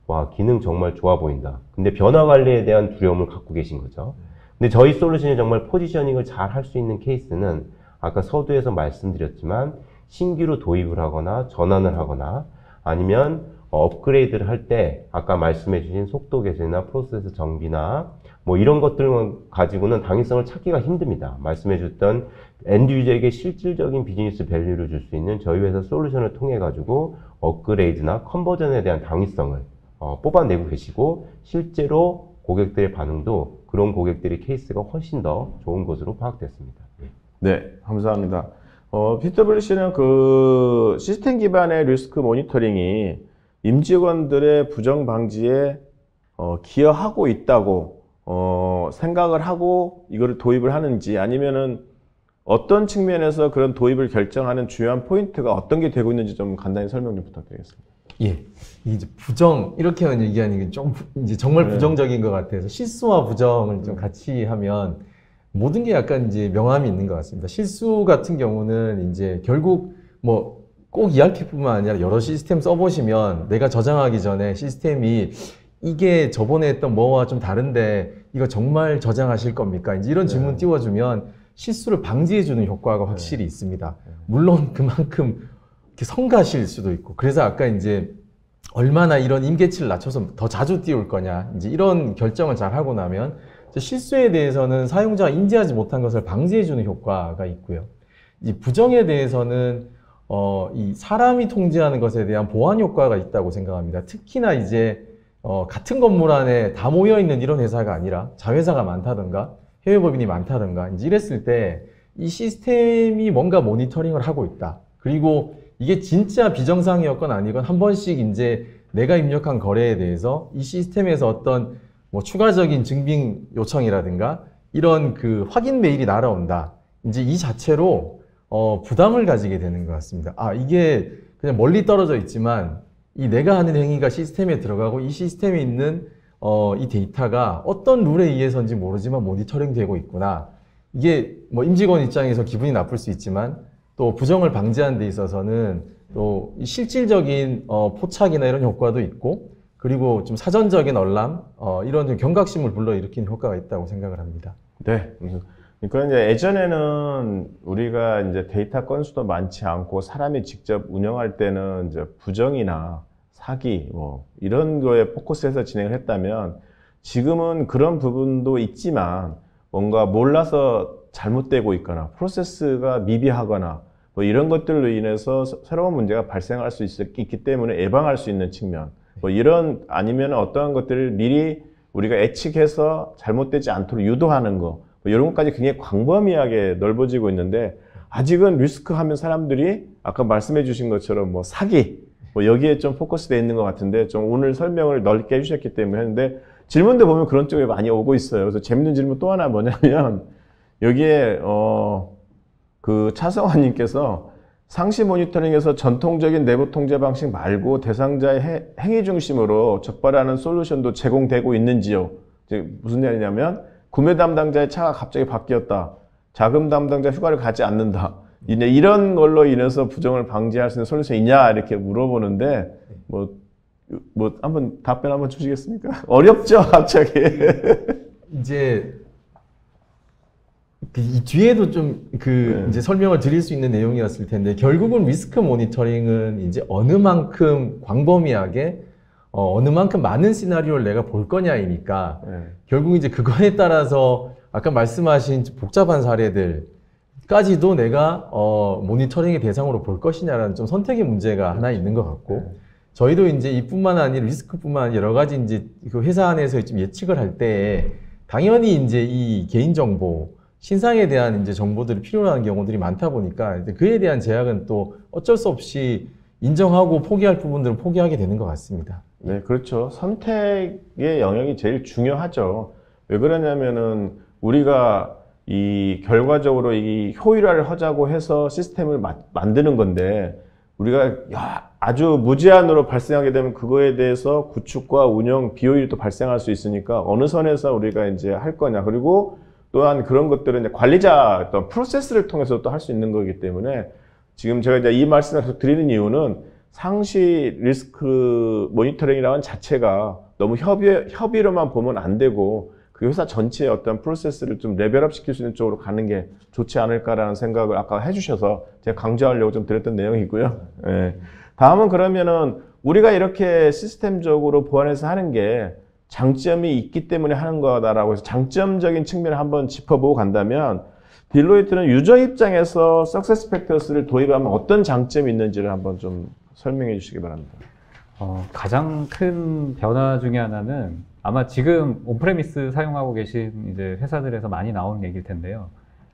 와, 기능 정말 좋아 보인다. 근데 변화 관리에 대한 두려움을 갖고 계신 거죠. 근데 저희 솔루션이 정말 포지셔닝을 잘 할 수 있는 케이스는 아까 서두에서 말씀드렸지만 신규로 도입을 하거나 전환을 하거나 아니면 업그레이드를 할 때 아까 말씀해 주신 속도 개선이나 프로세스 정비나 뭐 이런 것들만 가지고는 당위성을 찾기가 힘듭니다. 말씀해 줬던 엔드 유저에게 실질적인 비즈니스 밸류를 줄 수 있는 저희 회사 솔루션을 통해 가지고 업그레이드나 컨버전에 대한 당위성을 뽑아내고 계시고, 실제로 고객들의 반응도 그런 고객들의 케이스가 훨씬 더 좋은 것으로 파악됐습니다. 네, 감사합니다. PwC는 그 시스템 기반의 리스크 모니터링이 임직원들의 부정 방지에 기여하고 있다고 생각을 하고 이거를 도입을 하는지, 아니면은 어떤 측면에서 그런 도입을 결정하는 중요한 포인트가 어떤 게 되고 있는지 좀 간단히 설명 좀 부탁드리겠습니다. 예, 이제 부정 이렇게 얘기하는 게 좀 이제 정말 부정적인 것 같아서 실수와 부정을 좀 같이 하면 모든 게 약간 이제 명암이 있는 것 같습니다. 실수 같은 경우는 이제 결국 뭐 꼭 ERP뿐만 아니라 여러 시스템 써보시면 내가 저장하기 전에 시스템이 이게 저번에 했던 뭐와 좀 다른데 이거 정말 저장하실 겁니까? 이제 이런 질문 띄워주면 실수를 방지해주는 효과가 확실히 있습니다. 물론 그만큼 이렇게 성가실 수도 있고, 그래서 아까 이제 얼마나 이런 임계치를 낮춰서 더 자주 띄울 거냐, 이제 이런 결정을 잘 하고 나면 실수에 대해서는 사용자가 인지하지 못한 것을 방지해주는 효과가 있고요. 이 부정에 대해서는 이 사람이 통제하는 것에 대한 보완 효과가 있다고 생각합니다. 특히나 이제 같은 건물 안에 다 모여 있는 이런 회사가 아니라 자회사가 많다든가 해외 법인이 많다든가 이제 이랬을 때 이 시스템이 뭔가 모니터링을 하고 있다. 그리고 이게 진짜 비정상이었건 아니건 한 번씩 이제 내가 입력한 거래에 대해서 이 시스템에서 어떤 뭐 추가적인 증빙 요청이라든가 이런 그 확인 메일이 날아온다. 이제 이 자체로 부담을 가지게 되는 것 같습니다. 이게 그냥 멀리 떨어져 있지만 이 내가 하는 행위가 시스템에 들어가고 이 시스템에 있는 이 데이터가 어떤 룰에 의해서인지 모르지만 모니터링 되고 있구나. 이게 뭐 임직원 입장에서 기분이 나쁠 수 있지만 또 부정을 방지하는 데 있어서는 또 실질적인 포착이나 이런 효과도 있고 그리고 좀 사전적인 얼람 이런 좀 경각심을 불러일으키는 효과가 있다고 생각을 합니다. 네. 그러니까 이제 예전에는 우리가 이제 데이터 건수도 많지 않고 사람이 직접 운영할 때는 이제 부정이나 사기 뭐 이런 거에 포커스해서 진행을 했다면 지금은 그런 부분도 있지만 뭔가 몰라서 잘못되고 있거나 프로세스가 미비하거나 뭐 이런 것들로 인해서 새로운 문제가 발생할 수 있기 때문에 예방할 수 있는 측면 뭐 이런 아니면 어떠한 것들을 미리 우리가 예측해서 잘못되지 않도록 유도하는 거 뭐 이런 것까지 굉장히 광범위하게 넓어지고 있는데 아직은 리스크 하면 사람들이 아까 말씀해 주신 것처럼 뭐 사기 뭐 여기에 좀 포커스되어 있는 것 같은데 좀 오늘 설명을 넓게 해주셨기 때문에 했는데 질문도 보면 그런 쪽에 많이 오고 있어요. 그래서 재밌는 질문 또 하나 뭐냐면 여기에 그 차성환님께서 상시 모니터링에서 전통적인 내부 통제 방식 말고 대상자의 행위 중심으로 적발하는 솔루션도 제공되고 있는지요? 무슨 얘기냐면 구매 담당자의 차가 갑자기 바뀌었다. 자금 담당자 휴가를 가지 않는다. 이런 걸로 인해서 부정을 방지할 수 있는 솔루션이 있냐 이렇게 물어보는데 뭐 한번 답변 한번 주시겠습니까? 어렵죠, 갑자기. 이제 이 뒤에도 좀 이제 설명을 드릴 수 있는 내용이었을 텐데 결국은 리스크 모니터링은 이제 어느 만큼 광범위하게 어느 만큼 많은 시나리오를 내가 볼 거냐이니까 결국 이제 그거에 따라서 아까 말씀하신 복잡한 사례들까지도 내가 모니터링의 대상으로 볼 것이냐라는 좀 선택의 문제가 하나 있는 것 같고 저희도 이제 이뿐만 아니라 리스크뿐만 아니라 여러 가지 이제 그 회사 안에서 좀 예측을 할 때 당연히 이제 이 개인정보 신상에 대한 이제 정보들이 필요로 하는 경우들이 많다 보니까 이제 그에 대한 제약은 또 어쩔 수 없이 인정하고 포기할 부분들은 포기하게 되는 것 같습니다. 네, 그렇죠. 선택의 영역이 제일 중요하죠. 왜 그러냐면은 우리가 이 결과적으로 이 효율화를 하자고 해서 시스템을 만드는 건데 우리가 아주 무제한으로 발생하게 되면 그거에 대해서 구축과 운영 비효율이 또 발생할 수 있으니까 어느 선에서 우리가 이제 할 거냐. 그리고 또한 그런 것들은 이제 관리자 어떤 프로세스를 통해서 또 할 수 있는 거기 때문에 지금 제가 이제 이 말씀을 계속 드리는 이유는 상시 리스크 모니터링이라는 자체가 너무 협의로만 보면 안 되고 그 회사 전체의 어떤 프로세스를 좀 레벨업 시킬 수 있는 쪽으로 가는 게 좋지 않을까라는 생각을 아까 해주셔서 제가 강조하려고 좀 드렸던 내용이고요. 네. 다음은 그러면은 우리가 이렇게 시스템적으로 보완해서 하는 게 장점이 있기 때문에 하는 거다라고 해서 장점적인 측면을 한번 짚어보고 간다면 딜로이트는 유저 입장에서 석세스 팩터스를 도입하면 어떤 장점이 있는지를 한번 좀 설명해 주시기 바랍니다. 가장 큰 변화 중에 하나는 아마 지금 온프레미스 사용하고 계신 이제 회사들에서 많이 나오는 얘기일 텐데요.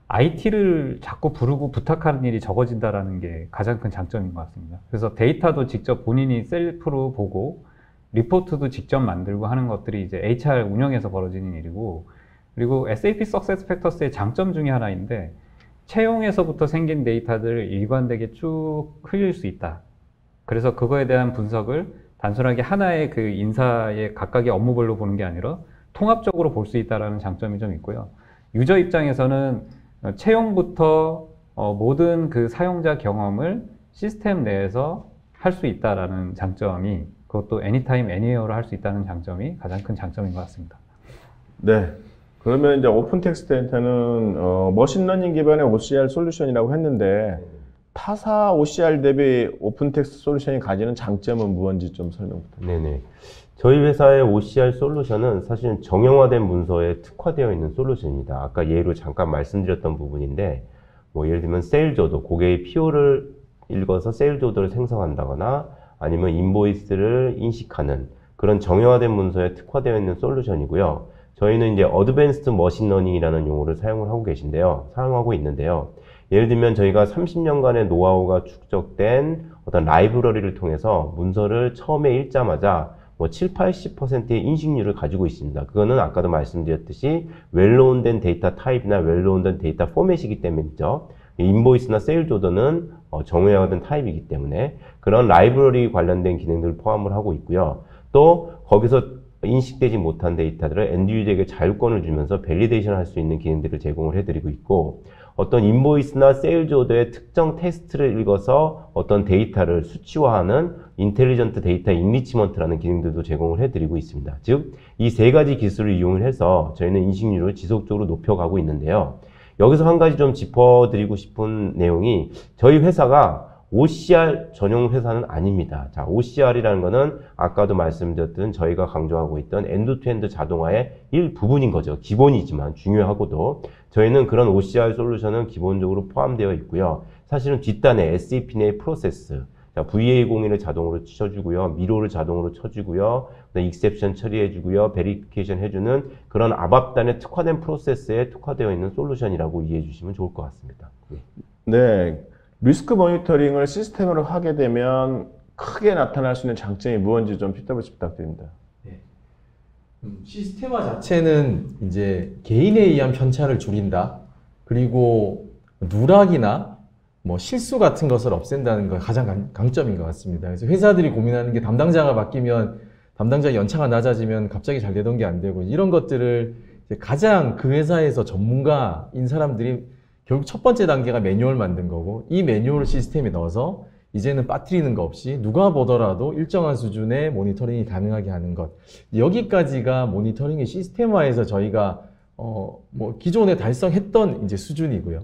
IT를 자꾸 부르고 부탁하는 일이 적어진다라는 게 가장 큰 장점인 것 같습니다. 그래서 데이터도 직접 본인이 셀프로 보고 리포트도 직접 만들고 하는 것들이 이제 HR 운영에서 벌어지는 일이고 그리고 SAP 석세스 팩터스의 장점 중에 하나인데 채용에서부터 생긴 데이터들을 일관되게 쭉 흘릴 수 있다. 그래서 그거에 대한 분석을 단순하게 하나의 그 인사의 각각의 업무별로 보는 게 아니라 통합적으로 볼 수 있다는 장점이 좀 있고요. 유저 입장에서는 채용부터 모든 그 사용자 경험을 시스템 내에서 할 수 있다는 장점이 그것도 애니타임 애니웨어로 할 수 있다는 장점이 가장 큰 장점인 것 같습니다. 네. 그러면 이제 오픈 텍스트한테는 머신러닝 기반의 OCR 솔루션이라고 했는데 타사 OCR 대비 오픈 텍스트 솔루션이 가지는 장점은 무엇인지 좀 설명 부탁드립니다. 네네. 저희 회사의 OCR 솔루션은 사실 정형화된 문서에 특화되어 있는 솔루션입니다. 아까 예로 잠깐 말씀드렸던 부분인데 뭐 예를 들면 세일즈 오더, 고객의 PO를 읽어서 세일즈 오더를 생성한다거나 아니면 인보이스를 인식하는 그런 정형화된 문서에 특화되어 있는 솔루션이고요. 저희는 이제 어드밴스드 머신러닝이라는 용어를 사용하고 있는데요. 예를 들면 저희가 30년간의 노하우가 축적된 어떤 라이브러리를 통해서 문서를 처음에 읽자마자 뭐 70~80%의 인식률을 가지고 있습니다. 그거는 아까도 말씀드렸듯이 웰로운된 데이터 타입이나 웰로운된 데이터 포맷이기 때문이죠. 인보이스나 세일즈 오더는 정형화된 타입이기 때문에 그런 라이브러리 관련된 기능들을 포함을 하고 있고요. 또 거기서 인식되지 못한 데이터들을 엔드 유저에게 자율권을 주면서 밸리데이션 할 수 있는 기능들을 제공을 해드리고 있고, 어떤 인보이스나 세일즈 오더의 특정 텍스트를 읽어서 어떤 데이터를 수치화하는 인텔리전트 데이터 인리치먼트라는 기능들도 제공을 해드리고 있습니다. 즉, 이 세 가지 기술을 이용을 해서 저희는 인식률을 지속적으로 높여가고 있는데요. 여기서 한 가지 좀 짚어드리고 싶은 내용이, 저희 회사가 OCR 전용 회사는 아닙니다. 자, OCR이라는 거는 아까도 말씀드렸던 저희가 강조하고 있던 엔드-투-엔드 자동화의 일부분인 거죠. 기본이지만 중요하고도 저희는 그런 OCR 솔루션은 기본적으로 포함되어 있고요. 사실은 뒷단에 SAP 내 프로세스, 자, VA01을 자동으로 쳐주고요. 미로를 자동으로 쳐주고요. 익셉션 처리해주고요. 베리피케이션 해주는 그런 ABAP단에 특화된 프로세스에 특화되어 있는 솔루션이라고 이해해 주시면 좋을 것 같습니다. 네. 리스크 모니터링을 시스템으로 하게 되면 크게 나타날 수 있는 장점이 무엇인지 좀 PwC 부탁드립니다. 시스템화 자체는 이제 개인에 의한 편차를 줄인다. 그리고 누락이나 뭐 실수 같은 것을 없앤다는 거 가장 강점인 것 같습니다. 그래서 회사들이 고민하는 게 담당자가 바뀌면 담당자 연차가 낮아지면 갑자기 잘 되던 게 안 되고, 이런 것들을 이제 가장 그 회사에서 전문가인 사람들이 결국 첫 번째 단계가 매뉴얼 만든 거고, 이 매뉴얼을 시스템에 넣어서 이제는 빠뜨리는 거 없이 누가 보더라도 일정한 수준의 모니터링이 가능하게 하는 것. 여기까지가 모니터링의 시스템화에서 저희가 뭐 기존에 달성했던 이제 수준이고요.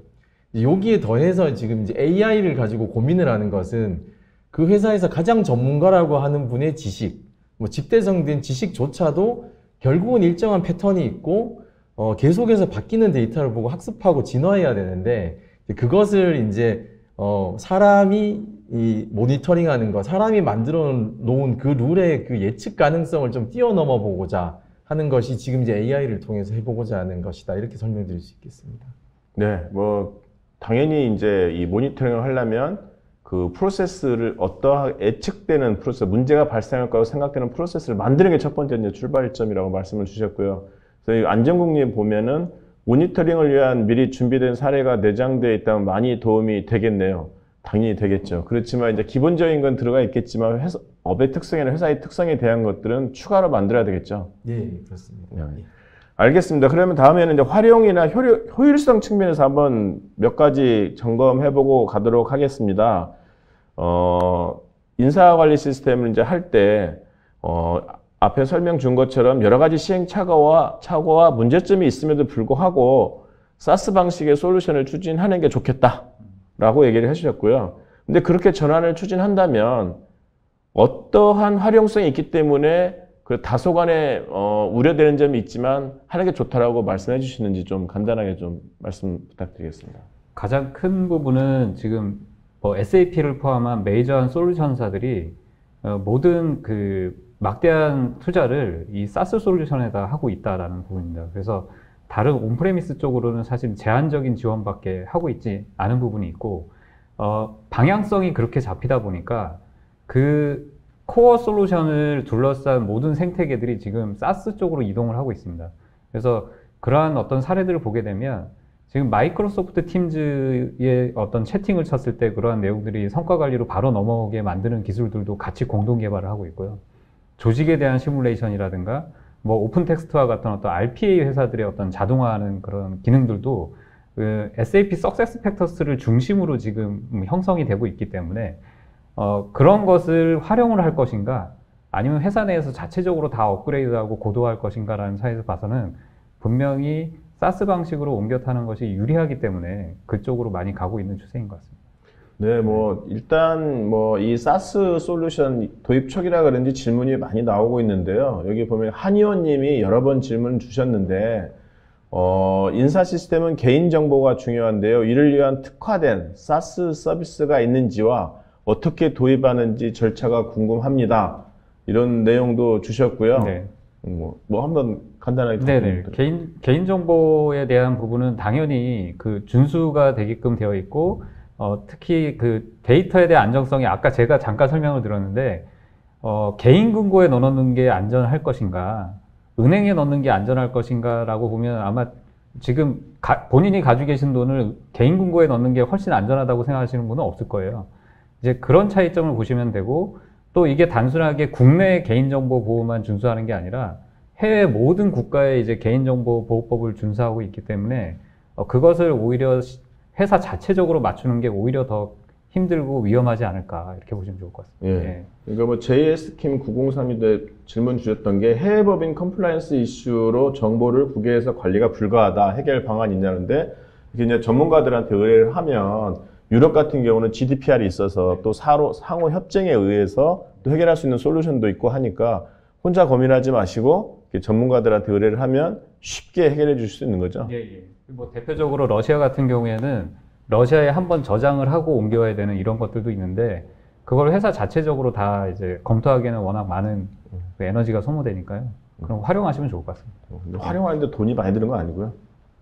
여기에 더해서 지금 이제 AI를 가지고 고민을 하는 것은 그 회사에서 가장 전문가라고 하는 분의 지식, 뭐 집대성된 지식조차도 결국은 일정한 패턴이 있고 계속해서 바뀌는 데이터를 보고 학습하고 진화해야 되는데, 그것을 이제 사람이 이 모니터링하는 것, 사람이 만들어 놓은 그 룰의 그 예측 가능성을 좀 뛰어넘어 보고자 하는 것이 지금 이제 AI를 통해서 해보고자 하는 것이다. 이렇게 설명드릴 수 있겠습니다. 네, 뭐 당연히 이제 이 모니터링을 하려면 그 프로세스를 어떠하게 예측되는 프로세스, 문제가 발생할 거라고 생각되는 프로세스를 만드는 게 첫 번째 이제 출발점이라고 말씀을 주셨고요. 저희 안전국님 보면은 모니터링을 위한 미리 준비된 사례가 내장되어 있다면 많이 도움이 되겠네요. 당연히 되겠죠. 그렇지만 이제 기본적인 건 들어가 있겠지만 업의 특성이나 회사의 특성에 대한 것들은 추가로 만들어야 되겠죠. 네, 그렇습니다. 네. 알겠습니다. 그러면 다음에는 이제 활용이나 효율성 측면에서 한번 몇 가지 점검해보고 가도록 하겠습니다. 인사관리 시스템을 이제 할 때, 앞에 설명 준 것처럼 여러 가지 시행착오와 문제점이 있음에도 불구하고 사스 방식의 솔루션을 추진하는 게 좋겠다라고 얘기를 해주셨고요. 근데 그렇게 전환을 추진한다면 어떠한 활용성이 있기 때문에 그 다소간에 우려되는 점이 있지만 하는 게 좋다라고 말씀해 주시는지 좀 간단하게 좀 말씀 부탁드리겠습니다. 가장 큰 부분은 지금 SAP를 포함한 메이저한 솔루션사들이 모든 그 막대한 투자를 이 사스 솔루션에다 하고 있다라는 부분입니다. 그래서 다른 온프레미스 쪽으로는 사실 제한적인 지원밖에 하고 있지 않은 부분이 있고, 방향성이 그렇게 잡히다 보니까 그 코어 솔루션을 둘러싼 모든 생태계들이 지금 사스 쪽으로 이동을 하고 있습니다. 그래서 그러한 어떤 사례들을 보게 되면 지금 마이크로소프트 팀즈의 어떤 채팅을 쳤을 때 그러한 내용들이 성과 관리로 바로 넘어오게 만드는 기술들도 같이 공동 개발을 하고 있고요. 조직에 대한 시뮬레이션이라든가 뭐 오픈 텍스트와 같은 어떤 RPA 회사들의 어떤 자동화하는 그런 기능들도 그 SAP 석세스 팩터스를 중심으로 지금 형성이 되고 있기 때문에 그런 것을 활용을 할 것인가, 아니면 회사 내에서 자체적으로 다 업그레이드하고 고도화할 것인가라는 사이에서 봐서는 분명히 사스 방식으로 옮겨 타는 것이 유리하기 때문에 그쪽으로 많이 가고 있는 추세인 것 같습니다. 네, 뭐 일단 뭐 이 사스 솔루션 도입 초기라 그런지 질문이 많이 나오고 있는데요. 여기 보면 한의원님이 여러 번 질문 주셨는데 인사 시스템은 개인 정보가 중요한데요. 이를 위한 특화된 사스 서비스가 있는지와 어떻게 도입하는지 절차가 궁금합니다. 이런 내용도 주셨고요. 네. 뭐 한번 간단하게 네네. 개인 정보에 대한 부분은 당연히 그 준수가 되게끔 되어 있고, 특히 그 데이터에 대한 안정성이 아까 제가 잠깐 설명을 드렸는데, 개인 금고에 넣어놓는 게 안전할 것인가, 은행에 넣는 게 안전할 것인가라고 보면 아마 지금 본인이 가지고 계신 돈을 개인 금고에 넣는 게 훨씬 안전하다고 생각하시는 분은 없을 거예요. 이제 그런 차이점을 보시면 되고, 또 이게 단순하게 국내 개인정보 보호만 준수하는 게 아니라 해외 모든 국가의 이제 개인정보보호법을 준수하고 있기 때문에 그것을 오히려 회사 자체적으로 맞추는 게 오히려 더 힘들고 위험하지 않을까 이렇게 보시면 좋을 것 같습니다. 예. 그러니까 뭐 JS킴 9032대 질문 주셨던 게 해외 법인 컴플라이언스 이슈로 정보를 국외에서 관리가 불가하다 해결 방안이 있냐는데 이게 이제 전문가들한테 의뢰를 하면 유럽 같은 경우는 GDPR이 있어서 또 상호 협정에 의해서 또 해결할 수 있는 솔루션도 있고 하니까 혼자 고민하지 마시고 전문가들한테 의뢰를 하면 쉽게 해결해 줄 수 있는 거죠. 예, 예. 뭐 대표적으로 러시아 같은 경우에는 러시아에 한번 저장을 하고 옮겨야 되는 이런 것들도 있는데 그걸 회사 자체적으로 다 이제 검토하기에는 워낙 많은 그 에너지가 소모되니까요. 그럼 활용하시면 좋을 것 같습니다. 근데 활용하는데 돈이 많이 드는 건 아니고요.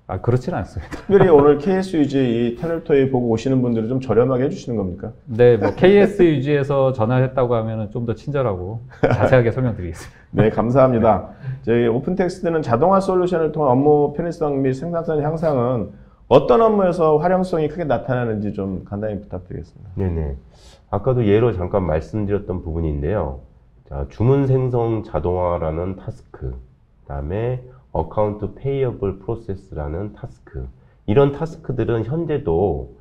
아, 그렇지는 않습니다. 특별히 오늘 KSUG 이 테널토이 보고 오시는 분들은 좀 저렴하게 해주시는 겁니까? 네, 뭐 KS 유지에서 전화했다고 하면 좀 더 친절하고 자세하게 설명드리겠습니다. 네, 감사합니다. 저희 오픈텍스트는 자동화 솔루션을 통한 업무 편의성 및 생산성 향상은 어떤 업무에서 활용성이 크게 나타나는지 좀 간단히 부탁드리겠습니다. 네네. 아까도 예로 잠깐 말씀드렸던 부분인데요. 자, 주문 생성 자동화라는 타스크, 그다음에 어카운트 페이어블 프로세스라는 타스크. 이런 타스크들은 현재도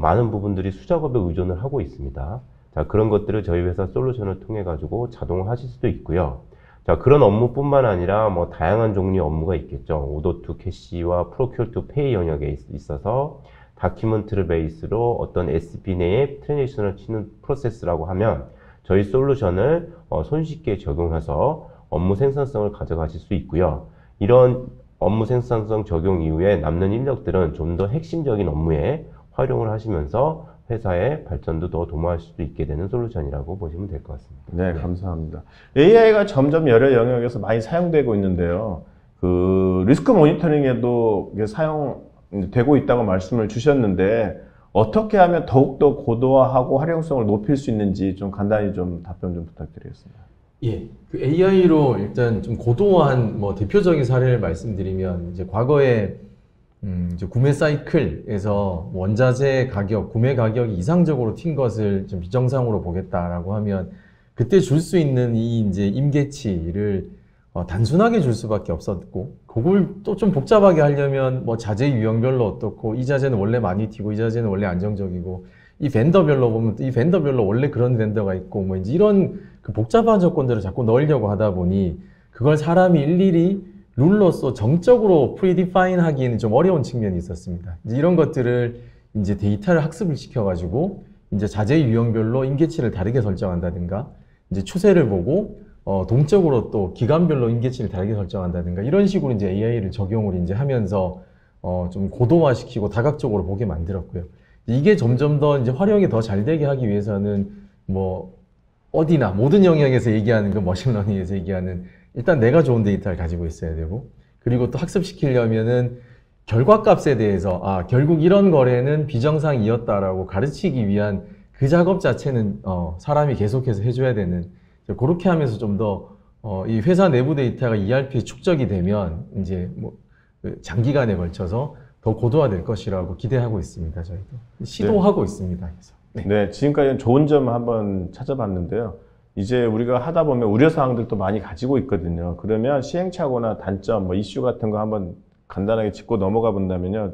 많은 부분들이 수작업에 의존을 하고 있습니다. 자, 그런 것들을 저희 회사 솔루션을 통해 가지고 자동화하실 수도 있고요. 자, 그런 업무뿐만 아니라 뭐 다양한 종류의 업무가 있겠죠. 오더 투 캐시와 프로큐어 투 페이 영역에 있어서 다큐멘트를 베이스로 어떤 SP 내에 트랜지션을 치는 프로세스라고 하면 저희 솔루션을 손쉽게 적용해서 업무 생산성을 가져가실 수 있고요. 이런 업무 생산성 적용 이후에 남는 인력들은 좀 더 핵심적인 업무에 활용을 하시면서 회사의 발전도 더 도모하실 수 있게 되는 솔루션이라고 보시면 될 것 같습니다. 네, 감사합니다. AI가 점점 여러 영역에서 많이 사용되고 있는데요. 그 리스크 모니터링에도 이게 사용되고 있다고 말씀을 주셨는데 어떻게 하면 더욱더 고도화하고 활용성을 높일 수 있는지 좀 간단히 좀 답변 좀 부탁드리겠습니다. 예, 그 AI로 일단 좀 고도화한 뭐 대표적인 사례를 말씀드리면 이제 과거에 이제 구매 사이클에서 원자재 가격, 구매 가격이 이상적으로 튄 것을 좀 비정상으로 보겠다라고 하면 그때 줄 수 있는 이 이제 임계치를 단순하게 줄 수밖에 없었고 그걸 또 좀 복잡하게 하려면 뭐 자재 유형별로 어떻고 이 자재는 원래 많이 튀고 이 자재는 원래 안정적이고 이 벤더별로 보면 이 벤더별로 원래 그런 벤더가 있고 뭐 이제 이런 그 복잡한 조건들을 자꾸 넣으려고 하다 보니 그걸 사람이 일일이 룰로서 정적으로 프리디파인 하기에는 좀 어려운 측면이 있었습니다. 이제 이런 것들을 이제 데이터를 학습을 시켜가지고 이제 자재 유형별로 임계치를 다르게 설정한다든가 이제 추세를 보고 동적으로 또 기간별로 임계치를 다르게 설정한다든가 이런 식으로 이제 AI를 적용을 이제 하면서 좀 고도화시키고 다각적으로 보게 만들었고요. 이게 점점 더 이제 활용이 더 잘 되게 하기 위해서는 뭐 어디나 모든 영역에서 얘기하는 그 머신러닝에서 얘기하는 일단 내가 좋은 데이터를 가지고 있어야 되고 그리고 또 학습시키려면은 결과값에 대해서 결국 이런 거래는 비정상이었다라고 가르치기 위한 그 작업 자체는 사람이 계속해서 해줘야 되는 그렇게 하면서 좀 더 이 회사 내부 데이터가 ERP에 축적이 되면 이제 뭐 장기간에 걸쳐서 더 고도화될 것이라고 기대하고 있습니다. 저희도 시도하고 있습니다. 그래서. 네, 지금까지는 좋은 점 한번 찾아봤는데요. 이제 우리가 하다 보면 우려사항들도 많이 가지고 있거든요. 그러면 시행착오나 단점, 뭐 이슈 같은 거 한번 간단하게 짚고 넘어가 본다면요.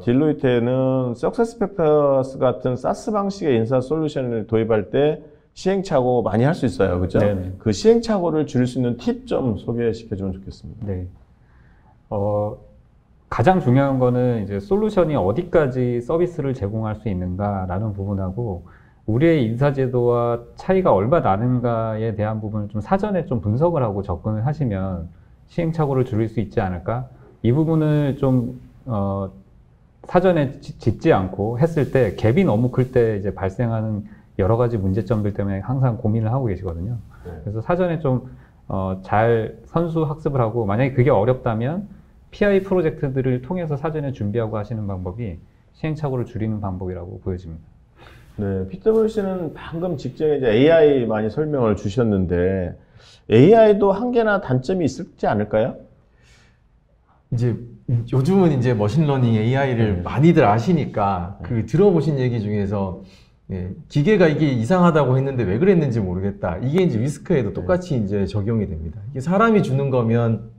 딜로이트에는 석세스팩터스 같은 사스 방식의 인사 솔루션을 도입할 때 시행착오 많이 할 수 있어요. 그죠? 네네. 그 시행착오를 줄일 수 있는 팁 좀 소개시켜주면 좋겠습니다. 네. 가장 중요한 거는 이제 솔루션이 어디까지 서비스를 제공할 수 있는가라는 부분하고 우리의 인사제도와 차이가 얼마 나는가에 대한 부분을 좀 사전에 좀 분석을 하고 접근을 하시면 시행착오를 줄일 수 있지 않을까? 이 부분을 좀, 사전에 짚지 않고 했을 때 갭이 너무 클 때 이제 발생하는 여러 가지 문제점들 때문에 항상 고민을 하고 계시거든요. 그래서 사전에 좀, 잘 선수 학습을 하고 만약에 그게 어렵다면 PI 프로젝트들을 통해서 사전에 준비하고 하시는 방법이 시행착오를 줄이는 방법이라고 보여집니다. 네, PwC는 방금 직전에 이제 AI 많이 설명을 주셨는데 AI도 한계나 단점이 있지 않을까요? 이제 요즘은 이제 머신러닝 AI를 많이들 아시니까 그 들어보신 얘기 중에서 예, 기계가 이게 이상하다고 했는데 왜 그랬는지 모르겠다. 이게 이제 리스크에도 똑같이 이제 적용이 됩니다. 이게 사람이 주는 거면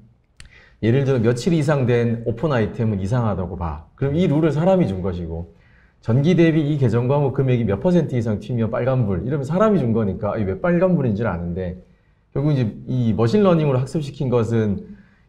예를 들어 며칠 이상 된 오픈 아이템은 이상하다고 봐. 그럼 이 룰을 사람이 준 것이고 전기 대비 이 계정 광고 금액이 몇 % 이상 튀면 빨간불 이러면 사람이 준 거니까 왜 빨간불인 줄 아는데 결국 이제 이 머신러닝으로 학습시킨 것은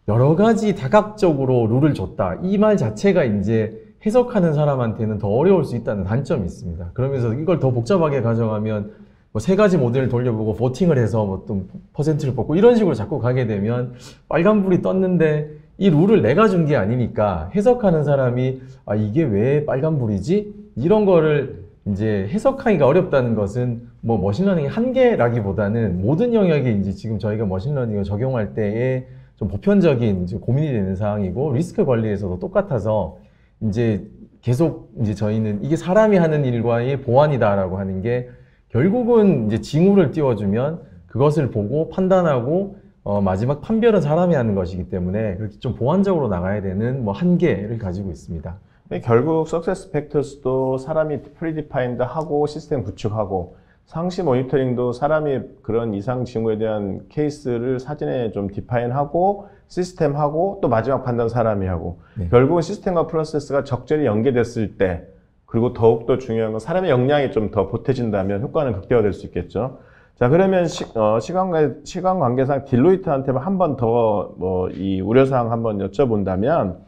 여러 가지 다각적으로 룰을 줬다. 이 말 자체가 이제 해석하는 사람한테는 더 어려울 수 있다는 단점이 있습니다. 그러면서 이걸 더 복잡하게 가져가면 뭐 세 가지 모델을 돌려보고 보팅을 해서 뭐 또 퍼센트를 뽑고 이런 식으로 자꾸 가게 되면 빨간불이 떴는데 이 룰을 내가 준 게 아니니까 해석하는 사람이 아 이게 왜 빨간불이지? 이런 거를 이제 해석하기가 어렵다는 것은 뭐 머신러닝의 한계라기보다는 모든 영역에 이제 지금 저희가 머신러닝을 적용할 때에 좀 보편적인 이제 고민이 되는 사항이고 리스크 관리에서도 똑같아서 이제 계속 이제 저희는 이게 사람이 하는 일과의 보완이다라고 하는 게 결국은 이제 징후를 띄워주면 그것을 보고 판단하고 마지막 판별은 사람이 하는 것이기 때문에 그렇게 좀 보완적으로 나가야 되는 뭐 한계를 가지고 있습니다. 결국 석세스 팩터스도 사람이 프리디파인드 하고 시스템 구축하고 상시 모니터링도 사람이 그런 이상 징후에 대한 케이스를 사진에 좀 디파인하고 시스템하고 또 마지막 판단 사람이 하고 네. 결국은 시스템과 프로세스가 적절히 연계됐을 때 그리고 더욱더 중요한 건 사람의 역량이 좀 더 보태진다면 효과는 극대화될 수 있겠죠. 자, 그러면 시간 관계상 딜로이트한테만 한 번 더 뭐 이 우려사항 한번 여쭤본다면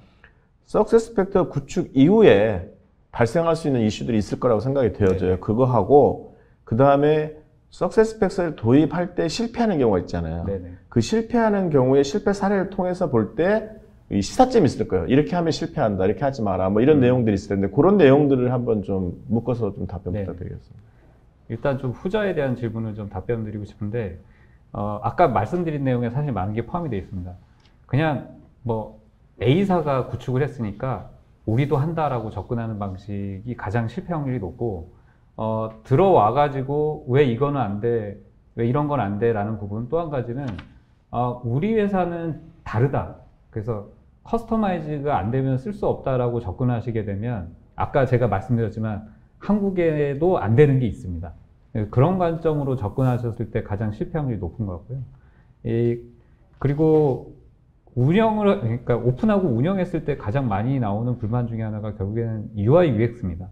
석세스 팩터 구축 이후에 발생할 수 있는 이슈들이 있을 거라고 생각이 되어져요. 네. 그거하고 그 다음에 석세스 팩터를 도입할 때 실패하는 경우가 있잖아요. 네네. 그 실패하는 경우에 실패 사례를 통해서 볼 때 이 시사점이 있을 거예요. 이렇게 하면 실패한다. 이렇게 하지 마라. 뭐 이런 내용들이 있을 텐데 그런 내용들을 한번 좀 묶어서 좀 답변 네. 부탁드리겠습니다. 일단 좀 후자에 대한 질문을 좀 답변드리고 싶은데 아까 말씀드린 내용에 사실 많은 게 포함이 되어 있습니다. 그냥 뭐 A사가 구축을 했으니까 우리도 한다라고 접근하는 방식이 가장 실패 확률이 높고 들어와가지고 왜 이거는 안 돼, 왜 이런 건 안 돼 라는 부분 또 한 가지는 우리 회사는 다르다. 그래서 커스터마이즈가 안 되면 쓸 수 없다라고 접근하시게 되면 아까 제가 말씀드렸지만 한국에도 안 되는 게 있습니다. 그런 관점으로 접근하셨을 때 가장 실패 확률이 높은 것 같고요. 그리고 그러니까 오픈하고 운영했을 때 가장 많이 나오는 불만 중에 하나가 결국에는 UI UX입니다.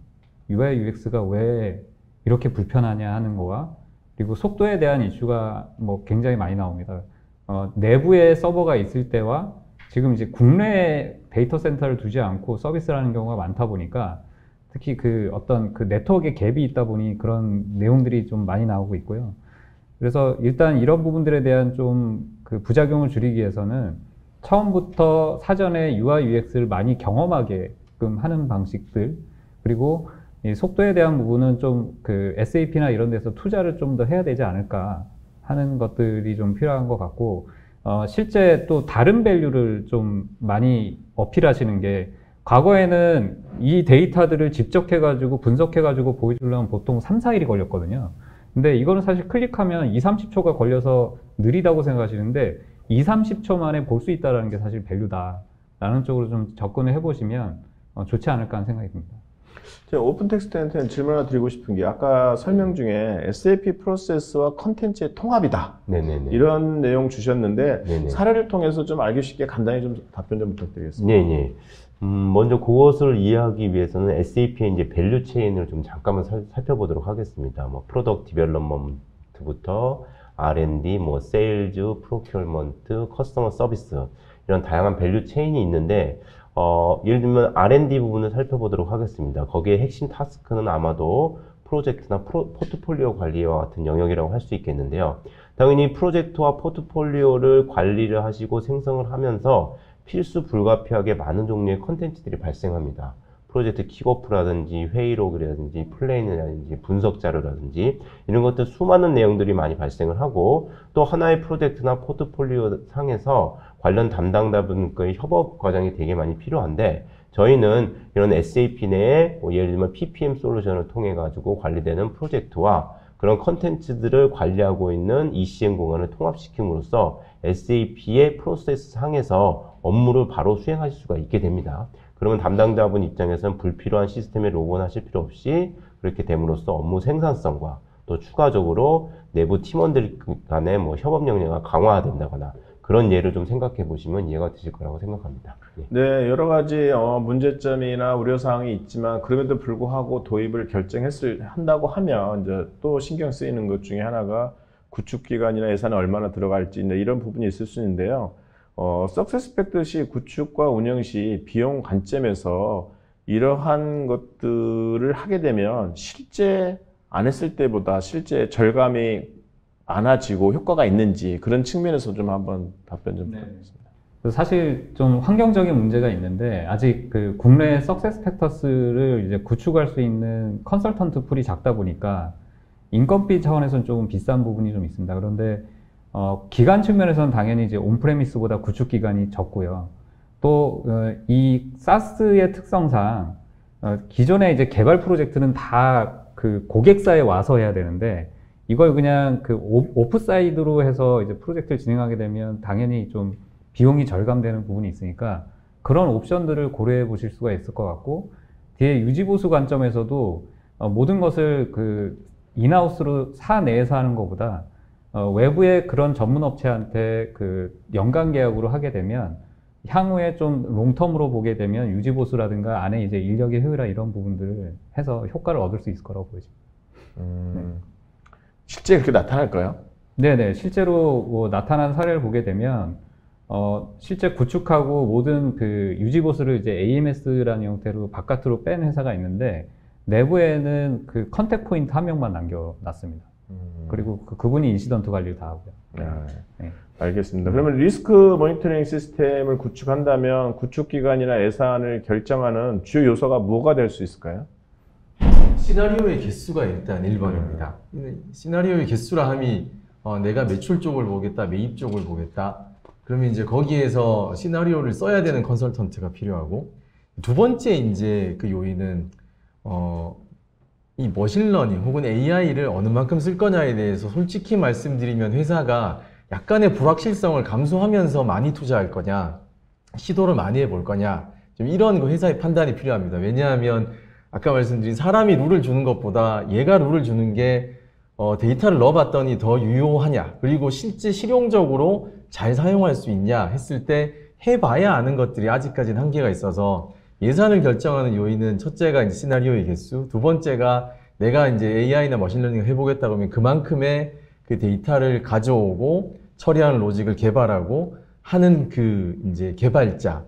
UI UX가 왜 이렇게 불편하냐 하는 거와 그리고 속도에 대한 이슈가 뭐 굉장히 많이 나옵니다. 내부에 서버가 있을 때와 지금 이제 국내에 데이터 센터를 두지 않고 서비스를 하는 경우가 많다 보니까 특히 그 어떤 그 네트워크의 갭이 있다 보니 그런 내용들이 좀 많이 나오고 있고요. 그래서 일단 이런 부분들에 대한 좀 그 부작용을 줄이기 위해서는 처음부터 사전에 UI, UX를 많이 경험하게끔 하는 방식들 그리고 이 속도에 대한 부분은 좀 그 SAP나 이런 데서 투자를 좀 더 해야 되지 않을까 하는 것들이 좀 필요한 것 같고 실제 또 다른 밸류를 좀 많이 어필하시는 게 과거에는 이 데이터들을 집적해가지고 분석해가지고 보여주려면 보통 3, 4일이 걸렸거든요. 근데 이거는 사실 클릭하면 2, 30초가 걸려서 느리다고 생각하시는데 2, 30초 만에 볼 수 있다는 게 사실 밸류다 라는 쪽으로 좀 접근을 해보시면 좋지 않을까 하는 생각이 듭니다. 제가 오픈 텍스트한테는 질문 하나 드리고 싶은 게 아까 설명 중에 SAP 프로세스와 컨텐츠의 통합이다. 네네네. 이런 내용 주셨는데 네네. 사례를 통해서 좀 알기 쉽게 간단히 좀 답변 좀 부탁드리겠습니다. 네. 먼저 그것을 이해하기 위해서는 SAP의 이제 밸류 체인을 좀 잠깐만 살펴보도록 하겠습니다. 뭐 프로덕트 디벨롭먼트부터 R&D, 뭐 세일즈, 프로큐어먼트, 커스터머 서비스 이런 다양한 밸류 체인이 있는데 예를 들면 R&D 부분을 살펴보도록 하겠습니다. 거기에 핵심 타스크는 아마도 프로젝트나 포트폴리오 관리와 같은 영역이라고 할 수 있겠는데요. 당연히 프로젝트와 포트폴리오를 관리를 하시고 생성을 하면서 필수 불가피하게 많은 종류의 컨텐츠들이 발생합니다. 프로젝트 킥오프라든지 회의록이라든지 플레인이라든지 분석 자료라든지 이런 것들 수많은 내용들이 많이 발생을 하고 또 하나의 프로젝트나 포트폴리오 상에서 관련 담당자분과의 협업 과정이 되게 많이 필요한데 저희는 이런 SAP 내에 예를 들면 PPM 솔루션을 통해 가지고 관리되는 프로젝트와 그런 컨텐츠들을 관리하고 있는 ECM 공간을 통합시킴으로써 SAP의 프로세스 상에서 업무를 바로 수행하실 수가 있게 됩니다. 그러면 담당자분 입장에서는 불필요한 시스템에 로그인하실 필요 없이 그렇게 됨으로써 업무 생산성과 또 추가적으로 내부 팀원들 간의 뭐 협업 역량이 강화된다거나 그런 예를 좀 생각해 보시면 이해가 되실 거라고 생각합니다. 예. 네, 여러 가지 문제점이나 우려사항이 있지만 그럼에도 불구하고 도입을 한다고 하면 이제 또 신경 쓰이는 것 중에 하나가 구축기간이나 예산이 얼마나 들어갈지 이런 부분이 있을 수 있는데요. 석세스팩터 시 구축과 운영 시 비용 관점에서 이러한 것들을 하게 되면 실제 안 했을 때보다 실제 절감이 많아지고 효과가 있는지 그런 측면에서 좀 한번 답변 좀 부탁드리겠습니다. 사실 좀 환경적인 문제가 있는데 아직 그 국내 석세스 팩터스를 이제 구축할 수 있는 컨설턴트 풀이 작다 보니까 인건비 차원에서는 조금 비싼 부분이 좀 있습니다. 그런데 기간 측면에서는 당연히 이제 온프레미스보다 구축 기간이 적고요. 또 이 사스의 특성상 기존의 이제 개발 프로젝트는 다 그 고객사에 와서 해야 되는데 이걸 그냥 그 오프사이드로 해서 이제 프로젝트를 진행하게 되면 당연히 좀 비용이 절감되는 부분이 있으니까 그런 옵션들을 고려해 보실 수가 있을 것 같고, 뒤에 유지보수 관점에서도 모든 것을 그 인하우스로 사내에서 하는 것보다 외부의 그런 전문 업체한테 그 연간 계약으로 하게 되면 향후에 좀 롱텀으로 보게 되면 유지보수라든가 안에 이제 인력의 효율화 이런 부분들을 해서 효과를 얻을 수 있을 거라고 보여집니다. 실제 그렇게 나타날까요? 네네, 실제로 뭐 나타난 사례를 보게 되면 실제 구축하고 모든 그 유지보수를 이제 AMS라는 형태로 바깥으로 뺀 회사가 있는데 내부에는 그 컨택 포인트 한 명만 남겨놨습니다. 그리고 그분이 인시던트 관리를 다 하고요. 네. 알겠습니다. 그러면 리스크 모니터링 시스템을 구축한다면 구축 기간이나 예산을 결정하는 주요 요소가 뭐가 될 수 있을까요? 시나리오의 개수가 일단 1번입니다. 시나리오의 개수라 함이 내가 매출 쪽을 보겠다, 매입 쪽을 보겠다. 그러면 이제 거기에서 시나리오를 써야 되는 컨설턴트가 필요하고, 두 번째 이제 그 요인은 이 머신러닝 혹은 AI를 어느 만큼 쓸 거냐에 대해서 솔직히 말씀드리면 회사가 약간의 불확실성을 감수하면서 많이 투자할 거냐, 시도를 많이 해볼 거냐, 좀 이런 그 회사의 판단이 필요합니다. 왜냐하면 아까 말씀드린 사람이 룰을 주는 것보다 얘가 룰을 주는 게 데이터를 넣어봤더니 더 유효하냐, 그리고 실제 실용적으로 잘 사용할 수 있냐 했을 때 해봐야 아는 것들이 아직까지는 한계가 있어서 예산을 결정하는 요인은 첫째가 이제 시나리오의 개수, 두 번째가 내가 이제 AI나 머신러닝을 해보겠다 그러면 그만큼의 그 데이터를 가져오고 처리하는 로직을 개발하고 하는 그 이제 개발자,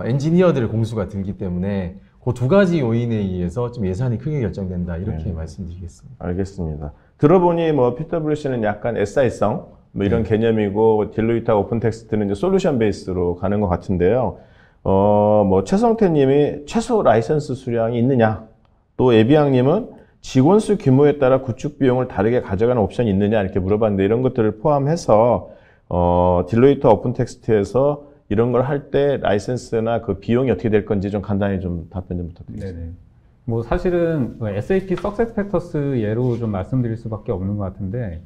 엔지니어들의 공수가 들기 때문에 그 두 가지 요인에 의해서 좀 예산이 크게 결정된다 이렇게 말씀드리겠습니다. 알겠습니다. 들어보니 뭐 PwC는 약간 SI성 뭐 이런 개념이고 딜로이트와 오픈텍스트는 이제 솔루션 베이스로 가는 것 같은데요. 뭐 최성태님이 최소 라이선스 수량이 있느냐, 또 에비앙님은 직원 수 규모에 따라 구축 비용을 다르게 가져가는 옵션이 있느냐 이렇게 물어봤는데 이런 것들을 포함해서 딜로이트와 오픈텍스트에서 이런 걸 할 때 라이선스나 그 비용이 어떻게 될 건지 좀 간단히 좀 답변 좀 부탁드리겠습니다. 네네. 뭐 사실은 SAP 석세스팩터스 예로 좀 말씀드릴 수밖에 없는 것 같은데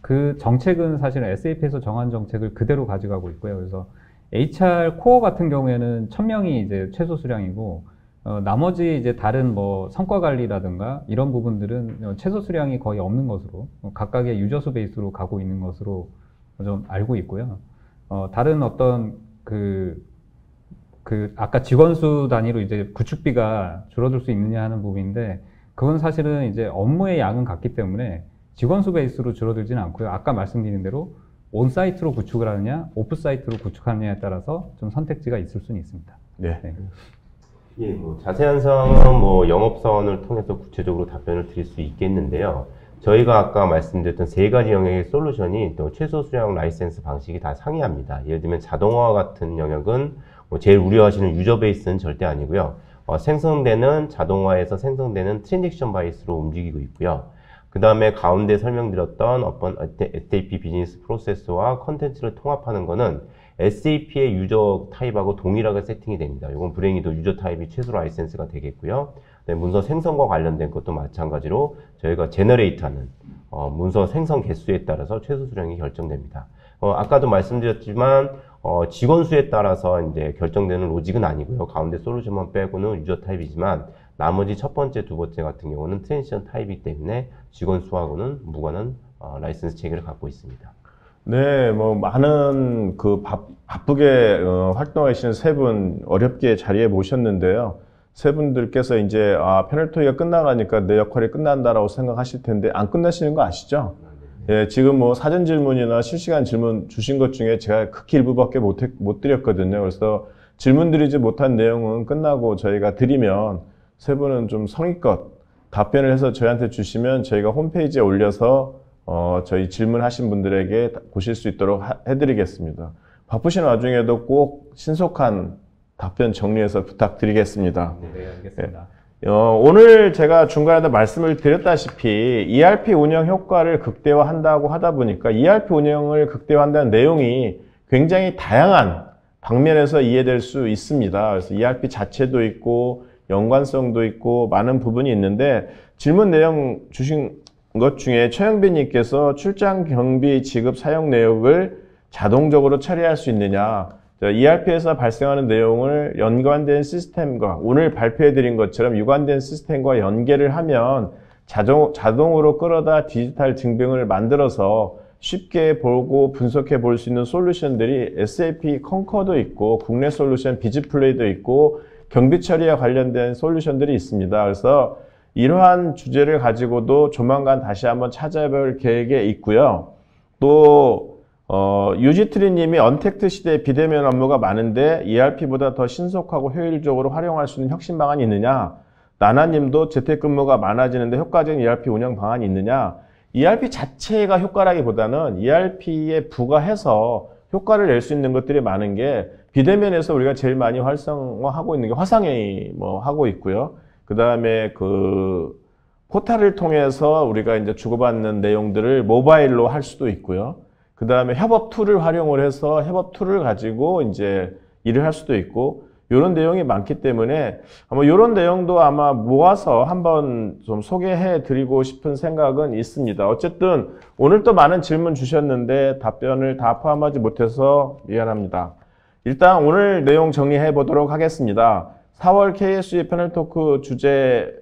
그 정책은 사실은 SAP에서 정한 정책을 그대로 가져가고 있고요. 그래서 HR 코어 같은 경우에는 1000명이 이제 최소 수량이고 나머지 이제 다른 뭐 성과 관리라든가 이런 부분들은 최소 수량이 거의 없는 것으로 각각의 유저수 베이스로 가고 있는 것으로 좀 알고 있고요. 다른 어떤 아까 직원수 단위로 이제 구축비가 줄어들 수 있느냐 하는 부분인데 그건 사실은 이제 업무의 양은 같기 때문에 직원수 베이스로 줄어들지는 않고요. 아까 말씀드린 대로 온사이트로 구축을 하느냐, 오프사이트로 구축하느냐에 따라서 좀 선택지가 있을 수는 있습니다. 네. 예, 뭐 자세한 사항은 뭐 영업사원을 통해서 구체적으로 답변을 드릴 수 있겠는데요. 저희가 아까 말씀드렸던 세 가지 영역의 솔루션이 또 최소 수량 라이센스 방식이 다 상이합니다. 예를 들면 자동화 같은 영역은 뭐 제일 우려하시는 유저 베이스는 절대 아니고요. 생성되는 자동화에서 생성되는 트랜잭션 베이스로 움직이고 있고요. 그 다음에 가운데 설명드렸던 어떤 SAP 비즈니스 프로세스와 컨텐츠를 통합하는 거는 SAP의 유저 타입하고 동일하게 세팅이 됩니다. 이건 불행히도 유저 타입이 최소 라이센스가 되겠고요. 네, 문서 생성과 관련된 것도 마찬가지로 저희가 제너레이트하는 문서 생성 개수에 따라서 최소 수량이 결정됩니다. 아까도 말씀드렸지만 직원 수에 따라서 이제 결정되는 로직은 아니고요. 가운데 솔루션만 빼고는 유저 타입이지만 나머지 첫 번째, 두 번째 같은 경우는 트랜지션 타입이기 때문에 직원 수하고는 무관한 라이선스 체계를 갖고 있습니다. 네, 뭐 많은 바쁘게 활동하시는 세 분 어렵게 자리에 모셨는데요. 세 분들께서 이제 패널 토의가 끝나가니까 내 역할이 끝난다라고 생각하실 텐데 안 끝나시는 거 아시죠? 예, 지금 뭐 사전 질문이나 실시간 질문 주신 것 중에 제가 극히 일부밖에 못 드렸거든요. 그래서 질문 드리지 못한 내용은 끝나고 저희가 드리면 세 분은 좀 성의껏 답변을 해서 저희한테 주시면 저희가 홈페이지에 올려서 저희 질문하신 분들에게 보실 수 있도록 해드리겠습니다. 바쁘신 와중에도 꼭 신속한 답변 정리해서 부탁드리겠습니다. 네, 알겠습니다. 오늘 제가 중간에 말씀을 드렸다시피 ERP 운영 효과를 극대화한다고 하다 보니까 ERP 운영을 극대화한다는 내용이 굉장히 다양한 방면에서 이해될 수 있습니다. 그래서 ERP 자체도 있고 연관성도 있고 많은 부분이 있는데 질문 내용 주신 것 중에 최영빈님께서 출장 경비 지급 사용 내역을 자동적으로 처리할 수 있느냐, ERP에서 발생하는 내용을 연관된 시스템과 오늘 발표해드린 것처럼 유관된 시스템과 연계를 하면 자동으로 끌어다 디지털 증빙을 만들어서 쉽게 보고 분석해 볼 수 있는 솔루션들이 SAP 컨커도 있고 국내 솔루션 비즈플레이도 있고 경비 처리와 관련된 솔루션들이 있습니다. 그래서 이러한 주제를 가지고도 조만간 다시 한번 찾아볼 계획에 있고요. 또 유지트리님이 언택트 시대에 비대면 업무가 많은데 ERP보다 더 신속하고 효율적으로 활용할 수 있는 혁신 방안이 있느냐? 나나님도 재택근무가 많아지는데 효과적인 ERP 운영 방안이 있느냐? ERP 자체가 효과라기보다는 ERP에 부과해서 효과를 낼 수 있는 것들이 많은 게 비대면에서 우리가 제일 많이 활성화하고 있는 게 화상회의 하고 있고요. 그 다음에 포탈을 통해서 우리가 이제 주고받는 내용들을 모바일로 할 수도 있고요. 그 다음에 협업 툴을 활용을 해서 협업 툴을 가지고 이제 일을 할 수도 있고, 이런 내용이 많기 때문에 아마 이런 내용도 아마 모아서 한번 좀 소개해 드리고 싶은 생각은 있습니다. 어쨌든 오늘 또 많은 질문 주셨는데 답변을 다 포함하지 못해서 미안합니다. 일단 오늘 내용 정리해 보도록 하겠습니다. 4월 KSE 패널 토크 주제를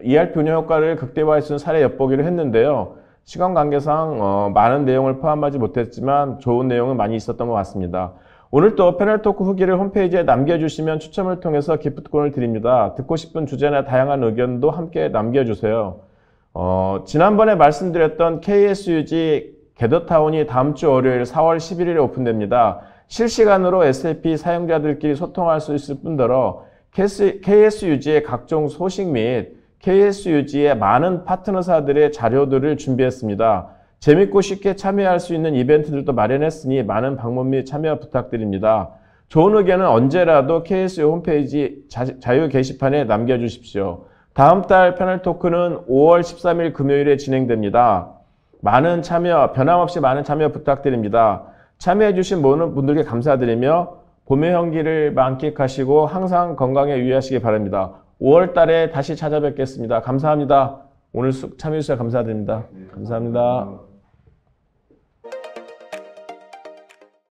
ERP 운영 효과를 극대화할 수 있는 사례 엿보기를 했는데요. 시간 관계상 많은 내용을 포함하지 못했지만 좋은 내용은 많이 있었던 것 같습니다. 오늘 또 패널 토크 후기를 홈페이지에 남겨주시면 추첨을 통해서 기프트콘을 드립니다. 듣고 싶은 주제나 다양한 의견도 함께 남겨주세요. 지난번에 말씀드렸던 KSUG 게더타운이 다음 주 월요일 4월 11일에 오픈됩니다. 실시간으로 SAP 사용자들끼리 소통할 수 있을 뿐더러 KSUG의 각종 소식 및 KSUG의 많은 파트너사들의 자료들을 준비했습니다. 재밌고 쉽게 참여할 수 있는 이벤트들도 마련했으니 많은 방문 및 참여 부탁드립니다. 좋은 의견은 언제라도 KSU 홈페이지 자유 게시판에 남겨주십시오. 다음 달 패널 토크는 5월 13일 금요일에 진행됩니다. 많은 참여, 변함없이 많은 참여 부탁드립니다. 참여해주신 모든 분들께 감사드리며 봄의 향기를 만끽하시고 항상 건강에 유의하시기 바랍니다. 5월 달에 다시 찾아뵙겠습니다. 감사합니다. 오늘 참여해주셔서 감사드립니다. 감사합니다.